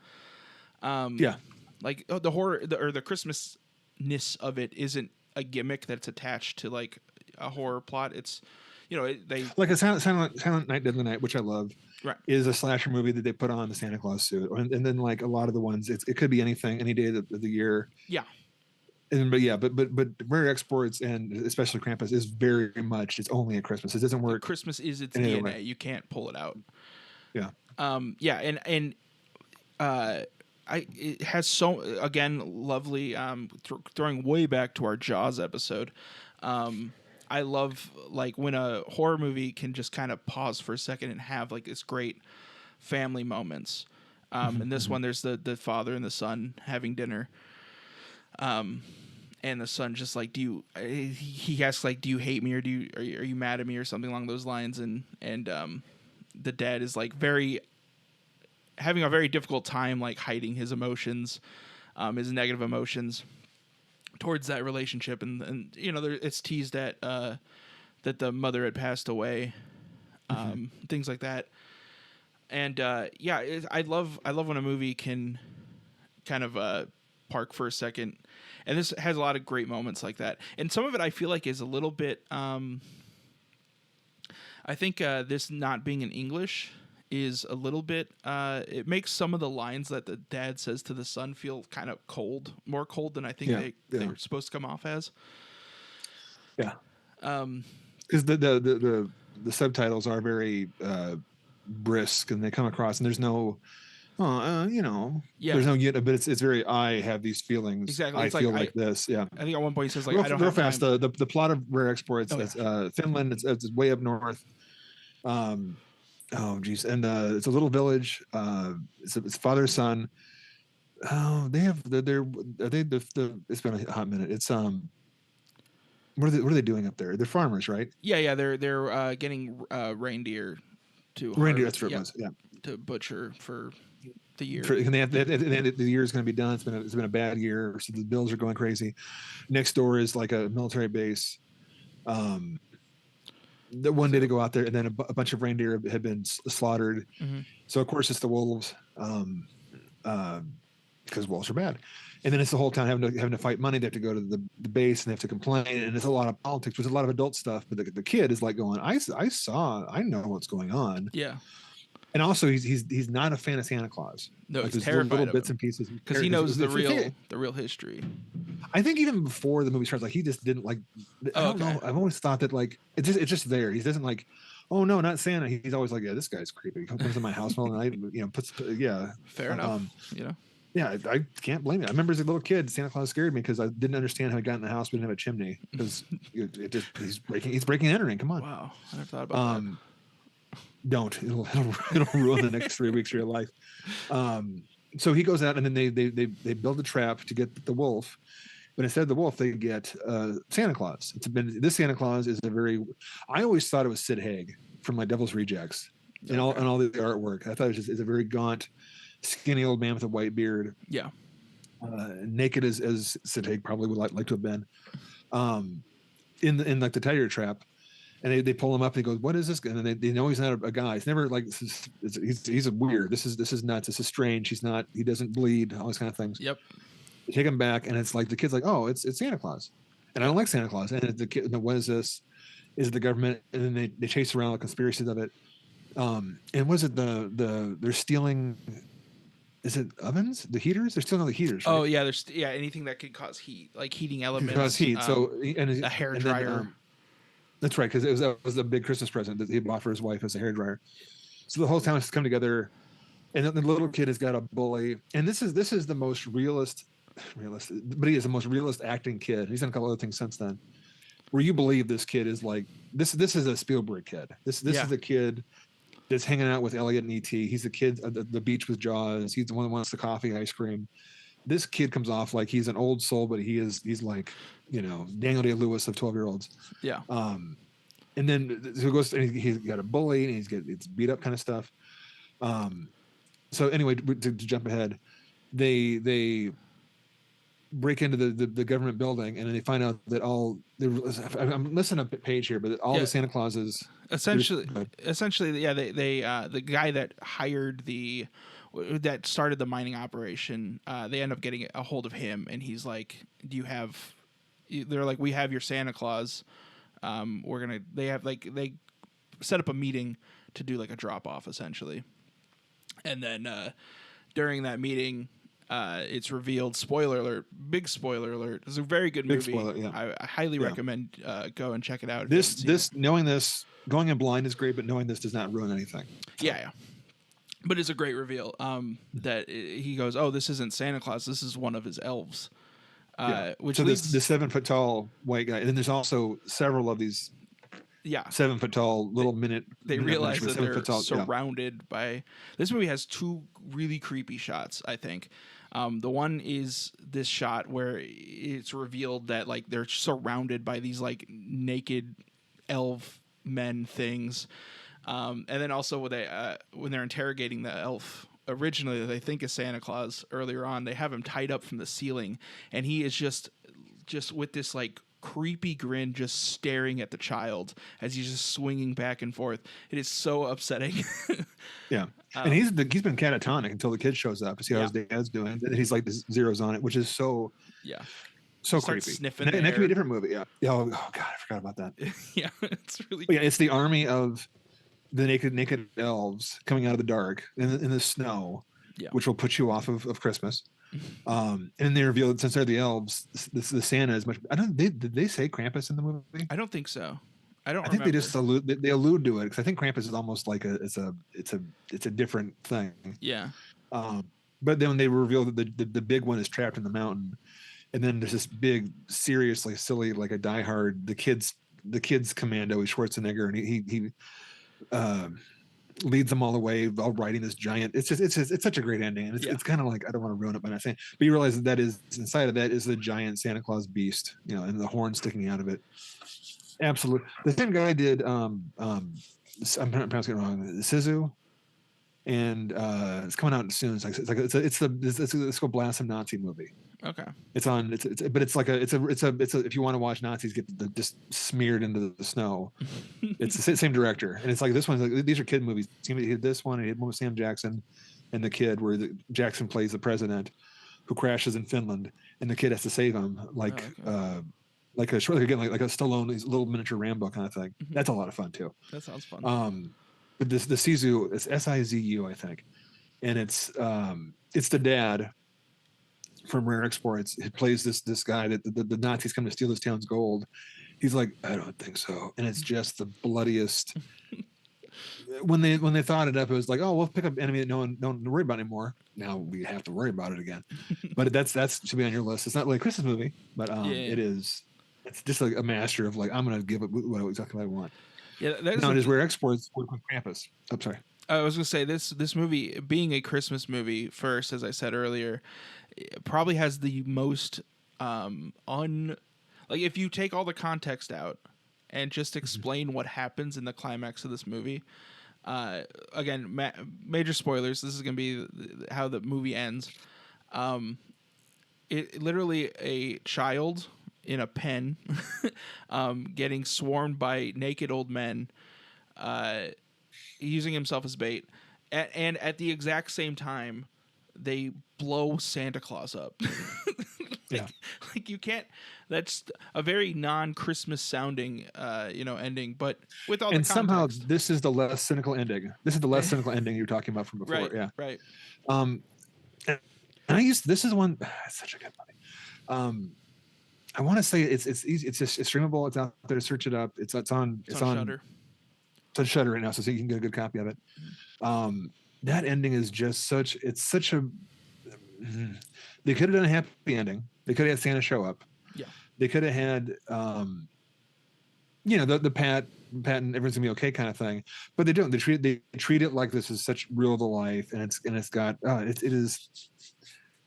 Like the horror or the Christmasness of it isn't a gimmick that's attached to like a horror plot. It's they like a Silent Night, Deadly Night, which I love, right. is a slasher movie that they put on the Santa Claus suit, and then like a lot of the ones, it could be anything, any day of the year. Yeah. But rare exports, and especially Krampus, is very much, it's only at Christmas. It doesn't work. Christmas is its any DNA. other way. You can't pull it out. Yeah. Yeah, and it has so, again, lovely, throwing way back to our Jaws episode. I love like when a horror movie can just kind of pause for a second and have like this great family moments. In this one, there's the father and the son having dinner. And the son just like, he asks like, do you hate me, or are you mad at me, or something along those lines. And the dad is like having a very difficult time like hiding his emotions, his negative emotions towards that relationship. And it's teased at, that the mother had passed away, things like that. And, I love when a movie can kind of, park for a second, and this has a lot of great moments like that. And some of it I feel like is a little bit I think this not being in English is a little bit it makes some of the lines that the dad says to the son feel kind of more cold than I think they were supposed to come off as. Yeah. Because the subtitles are very brisk, and they come across, and there's no there's no but it's very, I have these feelings. Exactly. I feel like this. Yeah. I think at one point he says like, real, I don't real have fast. time. The plot of Rare Exports. That's Finland. It's way up north. Oh geez, and it's a little village. It's father son. Oh, they have it's been a hot minute. It's what are they doing up there? They're farmers, right? Yeah. They're getting reindeer to Reindeer. That's what it was. Yeah. To butcher for the year. And the year is going to be done. It's been a bad year, so the bills are going crazy. Next door is like a military base. The one day to go out there, and then a bunch of reindeer had been slaughtered. Mm-hmm. So of course it's the wolves, because wolves are bad. And then it's the whole town having to fight money. They have to go to the base, and they have to complain. And it's a lot of politics. There's a lot of adult stuff. But the kid is like going, I know what's going on. Yeah. And also, he's not a fan of Santa Claus. No, like, he's there's terrified little of bits him. and pieces Because he knows the real history. I think even before the movie starts, like he just didn't like. I don't know. I've always thought that like it's just there. He doesn't like, oh no, not Santa. He's always like, yeah, this guy's creepy. He comes to my house all night. Fair enough. Yeah, I can't blame you. I remember as a little kid, Santa Claus scared me because I didn't understand how he got in the house. We didn't have a chimney because he's breaking and entering. Come on. Wow, I never thought about that. Don't. It'll ruin the next 3 weeks of your life. So he goes out, and then they build a trap to get the wolf. But instead of the wolf, they get Santa Claus. This Santa Claus is I always thought it was Sid Haig from like Devil's Rejects and all the artwork. I thought it was just a very gaunt, skinny old man with a white beard. Yeah. Naked as Sid Haig probably would like to have been. In like the tiger trap. And they pull him up, and he goes, "What is this?" And then they know he's not a guy. He's never like he's a weird. This is nuts. This is strange. He doesn't bleed. All these kind of things. Yep. They take him back, and it's like the kid's like, "Oh, it's Santa Claus," and I don't like Santa Claus. And the kid, what is this? Is it the government? And then they chase around the conspiracies of it. And was it they're stealing? Is it ovens? The heaters? They're stealing all the heaters. Right? Oh yeah, there's anything that could cause heat, like heating elements. Cause heat. So a hair dryer. That's right, because that was a big Christmas present that he bought for his wife as a hairdryer. So the whole town has come together, and the little kid has got a bully. And this is the most realist, but he is the most realist acting kid. He's done a couple other things since then, where you believe this kid is like this. This is a Spielberg kid. This is the kid that's hanging out with Elliot and E.T. He's the kid at the beach with Jaws. He's the one that wants the coffee ice cream. This kid comes off like he's an old soul, but he's like, Daniel Day-Lewis of 12-year-olds. Yeah. And then so he goes, and he's got a bully, and it's beat up kind of stuff. So anyway, to jump ahead, they break into the government building, and then they find out that I'm missing a page here, but all the Santa Clauses essentially, yeah, they the guy that hired that started the mining operation, they end up getting a hold of him, and he's like, do you have they're like, we have your Santa Claus. They set up a meeting to do like a drop off essentially, and then during that meeting, it's revealed. Spoiler alert! Big spoiler alert! It's a very good movie. Spoiler, yeah. I highly recommend go and check it out. Knowing this, going in blind is great, but knowing this does not ruin anything. Yeah. But it's a great reveal that he goes, oh, this isn't Santa Claus. This is one of his elves. Which so leads... this 7 foot tall white guy, and then there's also several of these 7 foot tall little minute. They realize that they're surrounded by. This movie has two really creepy shots, I think. The one is this shot where it's revealed that like they're surrounded by these like naked elf men things. And then also when they're interrogating the elf originally that they think is Santa Claus earlier on, they have him tied up from the ceiling, and he is just with this like creepy grin, just staring at the child as he's just swinging back and forth. It is so upsetting. Yeah, and he's been catatonic until the kid shows up to see how his dad's doing. And he's like this zeroes on it, which is so creepy. Sniffing and that could be a different movie. Yeah. Oh God, I forgot about that. Yeah, it's really. Yeah, it's the army of the naked elves coming out of the dark in the snow, which will put you off of Christmas. And they reveal that since they're the elves, the Santa is much. Did they say Krampus in the movie? I don't think so. I think they just allude to it because I think Krampus is almost like it's a different thing. Yeah. But then when they reveal that the big one is trapped in the mountain, and then there's this big, seriously silly like a Die Hard the kids commando is Schwarzenegger, and he leads them all the way while riding this giant. It's such a great ending, and it's kind of like, I don't want to ruin it by not saying, but you realize that is inside of that is the giant Santa Claus beast, and the horn sticking out of it. Absolutely. The same guy did I'm pronouncing it wrong, Sisu, and it's coming out soon. It's the Blast Some Nazi movie. Okay. It's if you want to watch Nazis get just smeared into the snow, it's the same director, and it's like this one's like, these are kid movies. He did this one, and he had one with Sam Jackson and the kid where Jackson plays the president who crashes in Finland, and the kid has to save him like a Stallone, these little miniature Rambo kind of thing. That's a lot of fun too. That sounds fun. But the Sizu, it's Sizu, I think, and it's the dad from Rare Exports. It plays this guy that the Nazis come to steal his town's gold. He's like, I don't think so, and it's just the bloodiest. When they thought it up, it was like, oh, we'll pick up enemy that no one worry about anymore. Now we have to worry about it again. But that's should be on your list. It's not like a Christmas movie, but it is. It's just like a master of like, I'm gonna give it exactly what I want. Yeah, no, it is Rare Exports with Krampus. I'm sorry. I was gonna say this movie being a Christmas movie first, as I said earlier, probably has the most like if you take all the context out and just explain what happens in the climax of this movie. Again, major spoilers. This is gonna be how the movie ends. It literally a child in a pen, getting swarmed by naked old men, using himself as bait, and at the exact same time, they blow Santa Claus up. Like you can't. That's a very non-Christmas sounding, ending. But with all the context. Somehow this is the less cynical ending. This is the less cynical ending you were talking about from before. Right, yeah, right. And this is one. It's such a good movie. I want to say it's easy. It's just it's streamable. It's out there. Search it up. It's on Shudder. It's on Shudder right now, so you can get a good copy of it. That ending is just such. It's such a. They could have done a happy ending. They could have had Santa show up. Yeah. They could have had, the pat and everything's gonna be okay kind of thing. But they don't. They treat it like this is such real to life, and it's got it is.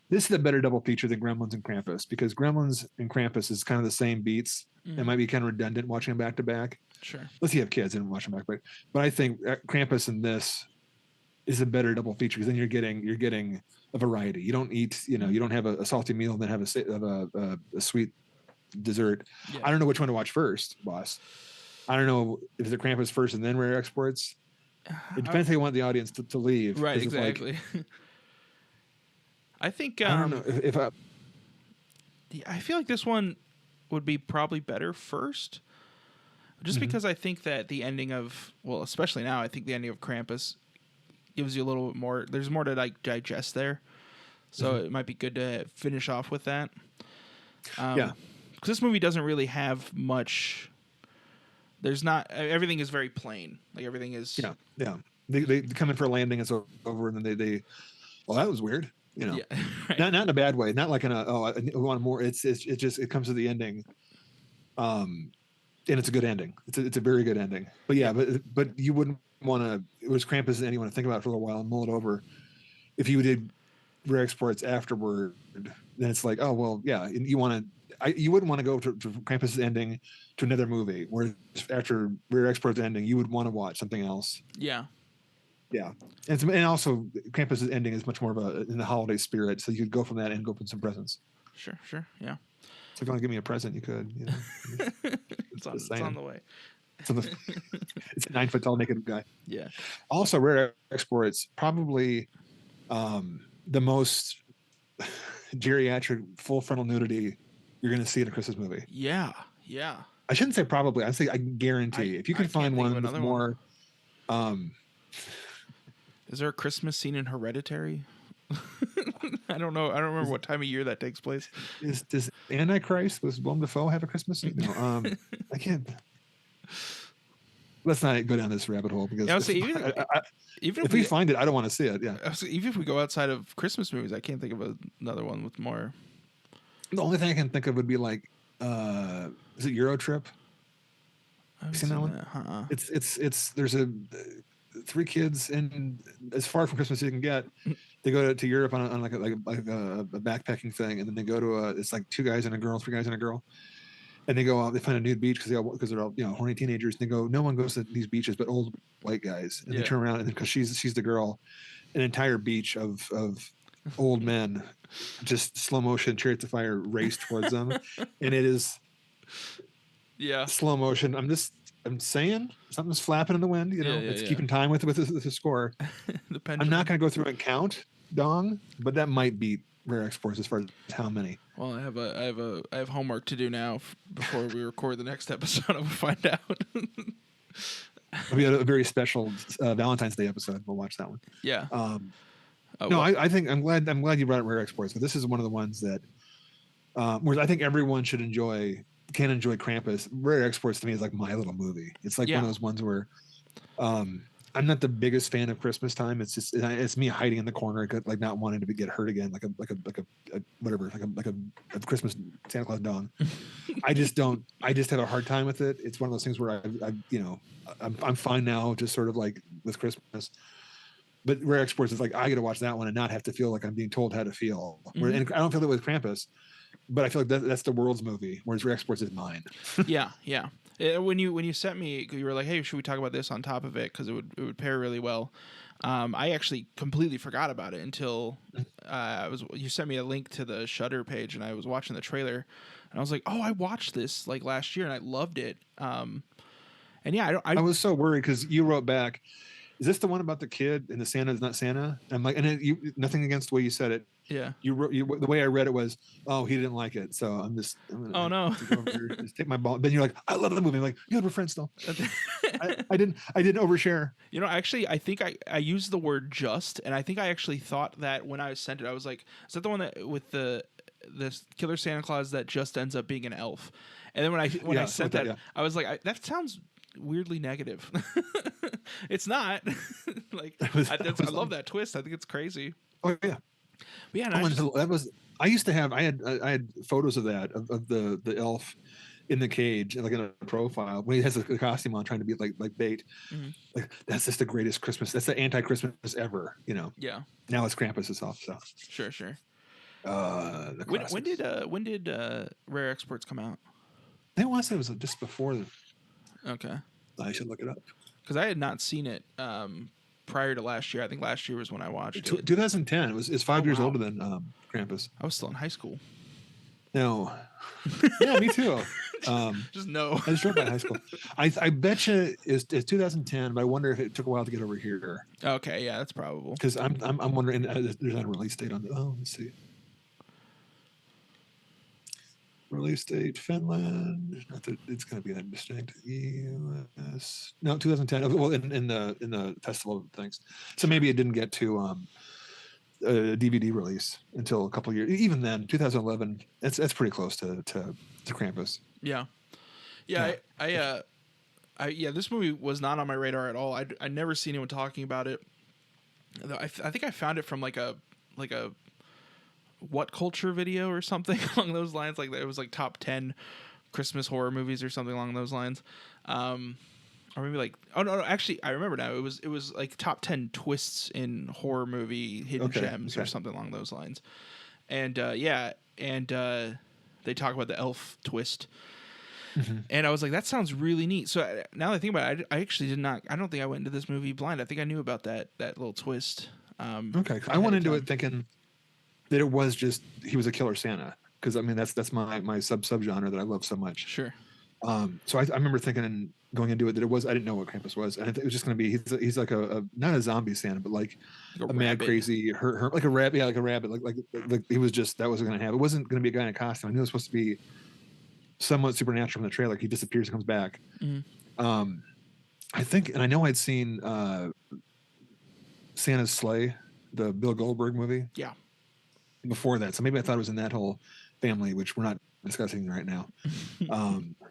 This is a better double feature than Gremlins and Krampus, because Gremlins and Krampus is kind of the same beats. It might be kind of redundant watching them back to back. Sure. Unless you have kids and watch them back to back. But I think Krampus and this is a better double feature, because then you're getting a variety. You don't eat, you don't have a salty meal and then have a sweet dessert. Yeah. I don't know which one to watch first, boss. I don't know if it's Krampus first and then Rare Exports. It depends how you want the audience to leave. Right, exactly. I think I don't know if I feel like this one would be probably better first. Just because I think that the ending of, well, especially now, I think the ending of Krampus gives you a little bit more. There's more to like digest there, so it might be good to finish off with that. Because this movie doesn't really have much. There's not. Everything is very plain. Like everything is. Yeah. They come in for a landing. It's over, and then they. Well, that was weird. You know, right. not in a bad way. Not like in a I want more. It just it comes to the ending. And it's a good ending. It's a very good ending. But yeah, but you wouldn't want to. It was Krampus, and you want to think about it for a little while and mull it over. If you did rare exports afterward, then it's like, oh well, yeah. You want to. You wouldn't want to go to Krampus' ending to another movie. Whereas after rare exports ending, you would want to watch something else. Yeah. Yeah, and also Krampus' ending is much more of a in the holiday spirit. So you could go from that and go open some presents. Sure. Yeah. So if you want to give me a present, you could. You know. It's on the way. It's a 9 foot tall naked guy. Yeah. Also, rare exports probably the most geriatric full frontal nudity you're going to see in a Christmas movie. Yeah. I shouldn't say probably. I'd say I guarantee. If you can find one with more. Is there a Christmas scene in Hereditary? I don't know. I don't remember what time of year that takes place. Does Antichrist was Willem Dafoe have a Christmas scene? No, I can't. Let's not go down this rabbit hole because even if we find it, I don't want to see it. Yeah. Even if we go outside of Christmas movies, I can't think of another one with more. The only thing I can think of would be like, is it Euro Trip? Have you seen that one? It's there's three kids and as far from Christmas as you can get. They go to Europe on like a backpacking thing, and then they go to it's like three guys and a girl, and they go out. They find a nude beach because they're all horny teenagers. And they go, no one goes to these beaches but old white guys, and they turn around and because she's the girl, an entire beach of old men, just slow motion chariots of fire race towards them, and it is slow motion. I'm saying something's flapping in the wind. It's keeping time with the score. I'm not going to go through and count Dong, but that might beat rare exports as far as how many. Well, I have homework to do now before we record the next episode. I will find out. It'll be a very special Valentine's Day episode. We'll watch that one. Yeah. I think I'm glad you brought up rare exports, but this is one of the ones that where I think everyone should can enjoy Krampus. Rare exports to me is like my little movie. It's like one of those ones where I'm not the biggest fan of Christmas time. It's just it's me hiding in the corner, like not wanting to get hurt again, like a Christmas Santa Claus Dong. I just have a hard time with it. It's one of those things where I'm fine now, just sort of like with Christmas. But rare exports is like I got to watch that one and not have to feel like I'm being told how to feel. And I don't feel that with Krampus, but I feel like that's the world's movie, whereas rare exports is mine. Yeah. When you sent me, you were like, "Hey, should we talk about this on top of it? Because it would pair really well." I actually completely forgot about it until you sent me a link to the Shudder page, and I was watching the trailer, and I was like, "Oh, I watched this like last year, and I loved it." And yeah, I was so worried because you wrote back, "Is this the one about the kid and the Santa is not Santa?" I'm like, nothing against the way you said it. Yeah. The way I read it was, oh, he didn't like it. So I'm gonna just take my ball. Then you're like, I love the movie. I'm like, yeah, we're friends still. I didn't overshare. Actually, I think I used the word just, and I think I actually thought that when I sent it, I was like, is that the one that with the killer Santa Claus that just ends up being an elf? And then when I sent that, I was like, that sounds weirdly negative. It's not. I love that twist. I think it's crazy. Oh yeah. Yeah, I used to have. I had photos of that of the elf in the cage, like in a profile when he has a costume on, trying to be like bait. Mm-hmm. Like that's just the greatest Christmas. That's the anti-Christmas ever. Yeah. Now it's Krampus itself. So sure. When did Rare Exports come out? I want to say it was just before. Okay. I should look it up because I had not seen it prior to last year. I think last year was when I watched it. 2010. It's 5 years older than Krampus. I was still in high school. No. Yeah, me too. Just no. I just dropped out of high school. I bet you it's 2010, but I wonder if it took a while to get over here. Okay, yeah, that's probable. Because I'm wondering. There's not a release date on. Let's see. Release date Finland. Not that it's going to be that distinct. US. No, 2010. Well, in the festival things. So maybe it didn't get to a DVD release until a couple of years. Even then, 2011. That's pretty close to Krampus. Yeah. Yeah, this movie was not on my radar at all. I never seen anyone talking about it. I think I found it from like a What Culture video or something along those lines. Like it was like top 10 Christmas horror movies or something along those lines. Or maybe like, oh no, actually I remember now. It was like top 10 twists in horror movie hidden gems or something along those lines. And they talk about the elf twist. Mm-hmm. And I was like, that sounds really neat. So now that I think about it, I actually did not. I don't think I went into this movie blind. I think I knew about that little twist. Okay, I went into it thinking that it was just he was a killer Santa, because I mean that's my subgenre that I love so much. Sure. So I remember thinking and going into it that it was, I didn't know what Krampus was, and it was just going to be he's like a not a zombie Santa, but like a mad crazy like a rabbit, like a rabbit, like he was just, that wasn't going to happen. It wasn't going to be a guy in a costume. I knew it was supposed to be somewhat supernatural from the trailer. He disappears and comes back. Mm-hmm. I think, and I know I'd seen Santa's Sleigh, the Bill Goldberg movie. Yeah. Before that, so maybe I thought it was in that whole family, which we're not discussing right now.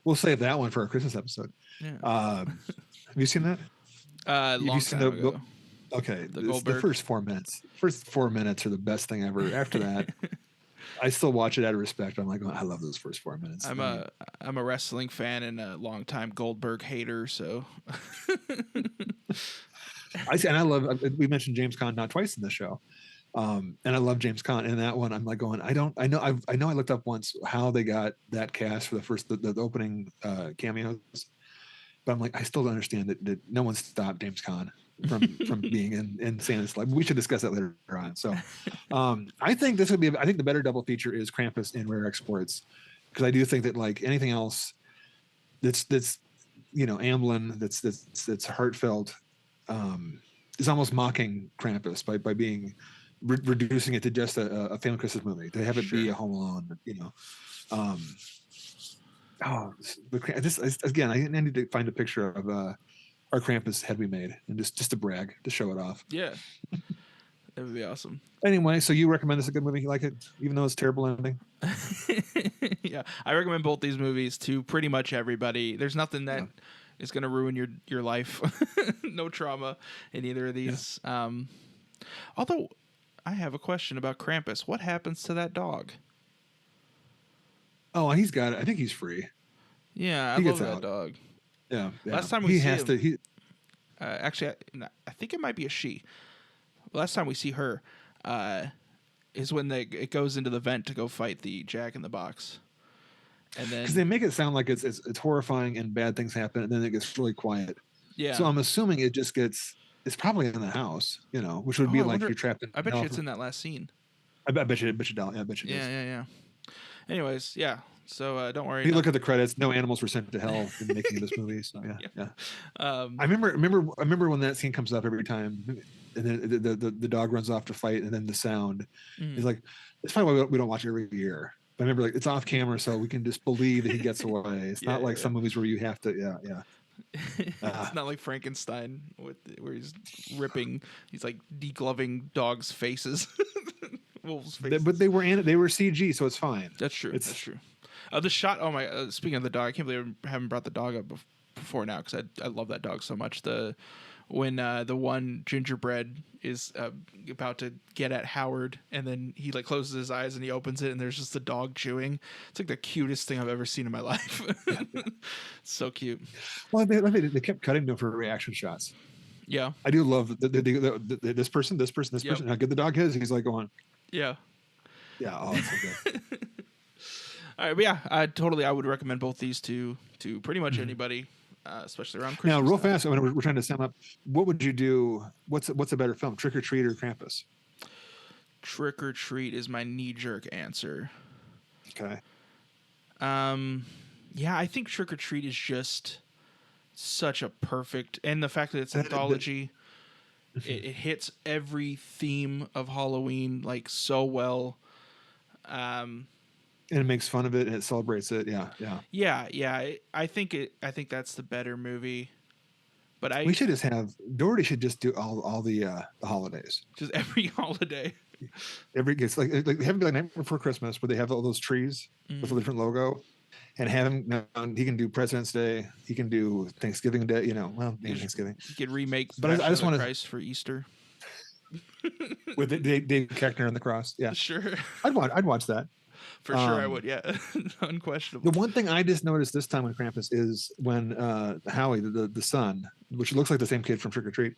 We'll save that one for our Christmas episode. Yeah. Have you seen that? Long time ago. Okay, the first 4 minutes. First 4 minutes are the best thing ever. After that, I still watch it out of respect. I'm like, oh, I love those first 4 minutes. I'm a wrestling fan and a longtime Goldberg hater. So I love. We mentioned James Caan not twice in the show. And I love James Caan. And that one, I'm like going, I know I looked up once how they got that cast for the opening cameos, but I'm like, I still don't understand that no one stopped James Caan from being in Santa's Life. We should discuss that later on. So I think this would be, I think the better double feature is Krampus and Rare Exports, because I do think that like anything else that's Amblin, that's heartfelt, is almost mocking Krampus by being reducing it to just a family Christmas movie. They have it be a Home Alone, again, I need to find a picture of our Krampus had we made, and just to brag, to show it off. Yeah, that would be awesome. Anyway, so you recommend this a good movie? You like it, even though it's a terrible ending? Yeah, I recommend both these movies to pretty much everybody. There's nothing that is going to ruin your life. No trauma in either of these. Yeah. Although I have a question about Krampus. What happens to that dog? Oh, he's got it. I think he's free. Yeah, I love that dog. Yeah. Last time we see him, actually, I think it might be a she. Last time we see her is when it goes into the vent to go fight the Jack in the Box, and then because they make it sound like it's horrifying and bad things happen, and then it gets really quiet. Yeah. So I'm assuming it just gets. It's probably in the house, which would be like you're trapped in. I bet you it's in that last scene. I bet you don't. Yeah, I bet you. Yeah. Anyways, yeah. So don't worry. If you look at the credits, no animals were sent to hell in the making of this movie. So yeah. I remember when that scene comes up every time, and then the dog runs off to fight, and then the sound is like, it's probably why we don't watch it every year. But I remember, like, it's off camera, so we can just believe that he gets away. It's not like some movies where you have to. It's not like Frankenstein where he's like degloving dogs' faces. Wolves' faces. But they were CG, so it's fine. That's true. That's true. The shot. Oh my! Speaking of the dog, I can't believe I haven't brought the dog up before now, because I love that dog so much. When the one gingerbread is about to get at Howard, and then he like closes his eyes and he opens it, and there's just the dog chewing. It's like the cutest thing I've ever seen in my life. So cute. Well, they kept cutting them for reaction shots. Yeah, I do love this person, how good the dog is. He's like going, yeah. Oh, it's so good. All right, but yeah, I would recommend both these to pretty much anybody, especially around Christmas. Now, real fast, when we're trying to sum up, what would you do? What's a better film, Trick or Treat or Krampus? Trick or Treat is my knee-jerk answer. Okay. Yeah, I think Trick or Treat is just such a perfect, and the fact that it's an anthology, it hits every theme of Halloween like so well. And it makes fun of it and it celebrates it. Yeah, yeah. Yeah. I think that's the better movie. But We should just have Doherty should just do all the holidays. just every holiday. It's like have it be like Night Before Christmas where they have all those trees with a different logo, and have him. He can do President's Day. He can do Thanksgiving Day. Maybe Thanksgiving. You could remake. But I just want to Christ for Easter with Dave Koechner on the cross. Yeah, sure. I'd watch that. For sure, I would. Yeah, unquestionable. The one thing I just noticed this time with Krampus is when Howie, the son, which looks like the same kid from Trick or Treat,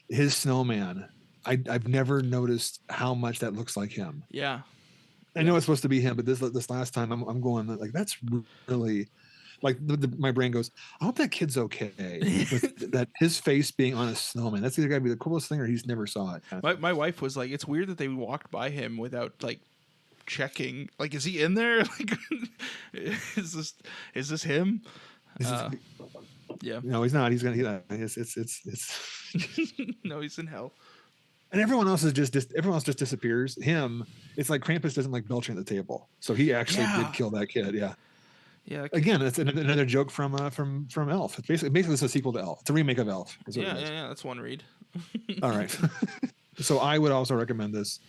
his snowman. I've never noticed how much that looks like him. Yeah, I know it's supposed to be him, but this last time I'm going like that's really like my brain goes. I hope that kid's okay with that his face being on a snowman. That's either got to be the coolest thing or he's never saw it. My wife was like, it's weird that they walked by him without like checking. Like, is he in there? Like, is this him? Yeah. No, he's not. He's gonna. It's. No, he's in hell. And everyone else just disappears. Him, it's like Krampus doesn't like belching at the table, so he actually did kill that kid. Yeah. Yeah. Again, it's another joke from Elf. It's basically it's a sequel to Elf. It's a remake of Elf. Yeah. That's one read. All right. So I would also recommend this.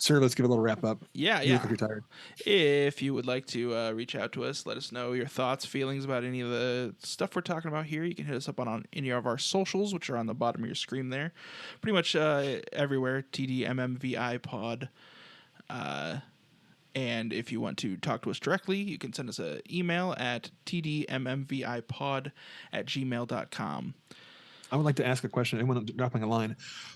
Sir, let's give a little wrap up. Yeah. You look like you're tired. If you would like to reach out to us, let us know your thoughts, feelings about any of the stuff we're talking about here. You can hit us up on any of our socials, which are on the bottom of your screen there. Pretty much everywhere, TDMMVI pod. And if you want to talk to us directly, you can send us an email at tdmmvipod@gmail.com. I would like to ask a question. Anyone dropping a line?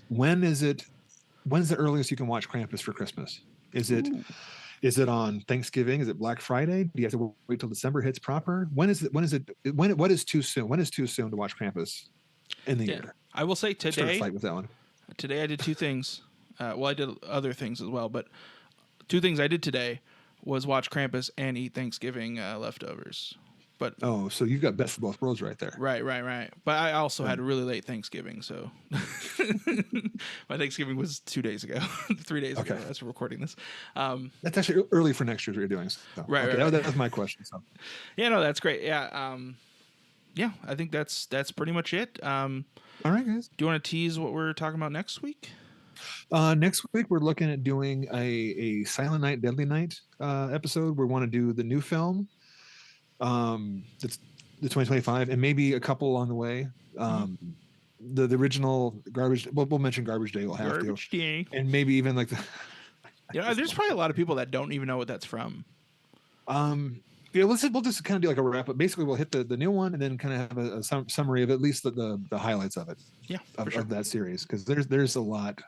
When's the earliest you can watch Krampus for Christmas? Is it on Thanksgiving? Is it Black Friday? Do you have to wait till December hits proper? What is too soon? When is too soon to watch Krampus in the year? I will say today. Start a fight with that one. Today I did two things. I did other things as well, but two things I did today was watch Krampus and eat Thanksgiving leftovers. But so you've got best of both worlds right there. Right. But I also had a really late Thanksgiving, so my Thanksgiving was 2 days ago, 3 days ago as we're recording this. That's actually early for next year. What you're doing? So. Right. That was my question. So. Yeah, no, that's great. Yeah, I think that's pretty much it. All right, guys. Do you want to tease what we're talking about next week? Next week we're looking at doing a Silent Night, Deadly Night episode. We want to do the new film. It's the 2025, and maybe a couple along the way. The original Garbage. We'll mention Garbage Day. We'll have Garbage Day, and maybe even like the. There's probably a lot of people that don't even know what that's from. We'll just kind of do like a wrap up. Basically, we'll hit the new one and then kind of have a summary of at least the highlights of it. Yeah, of that series, because there's a lot.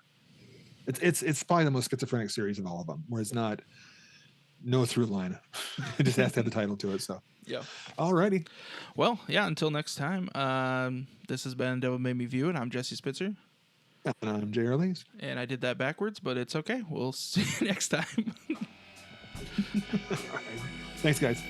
It's probably the most schizophrenic series of all of them, where it's not no through line. It just has to have the title to it. So yeah. Alrighty. Well, yeah. Until next time. This has been Devil Made Me View, and I'm Jesse Spitzer. And I'm Jay Arlees. And I did that backwards, but it's okay. We'll see you next time. All right. Thanks, guys.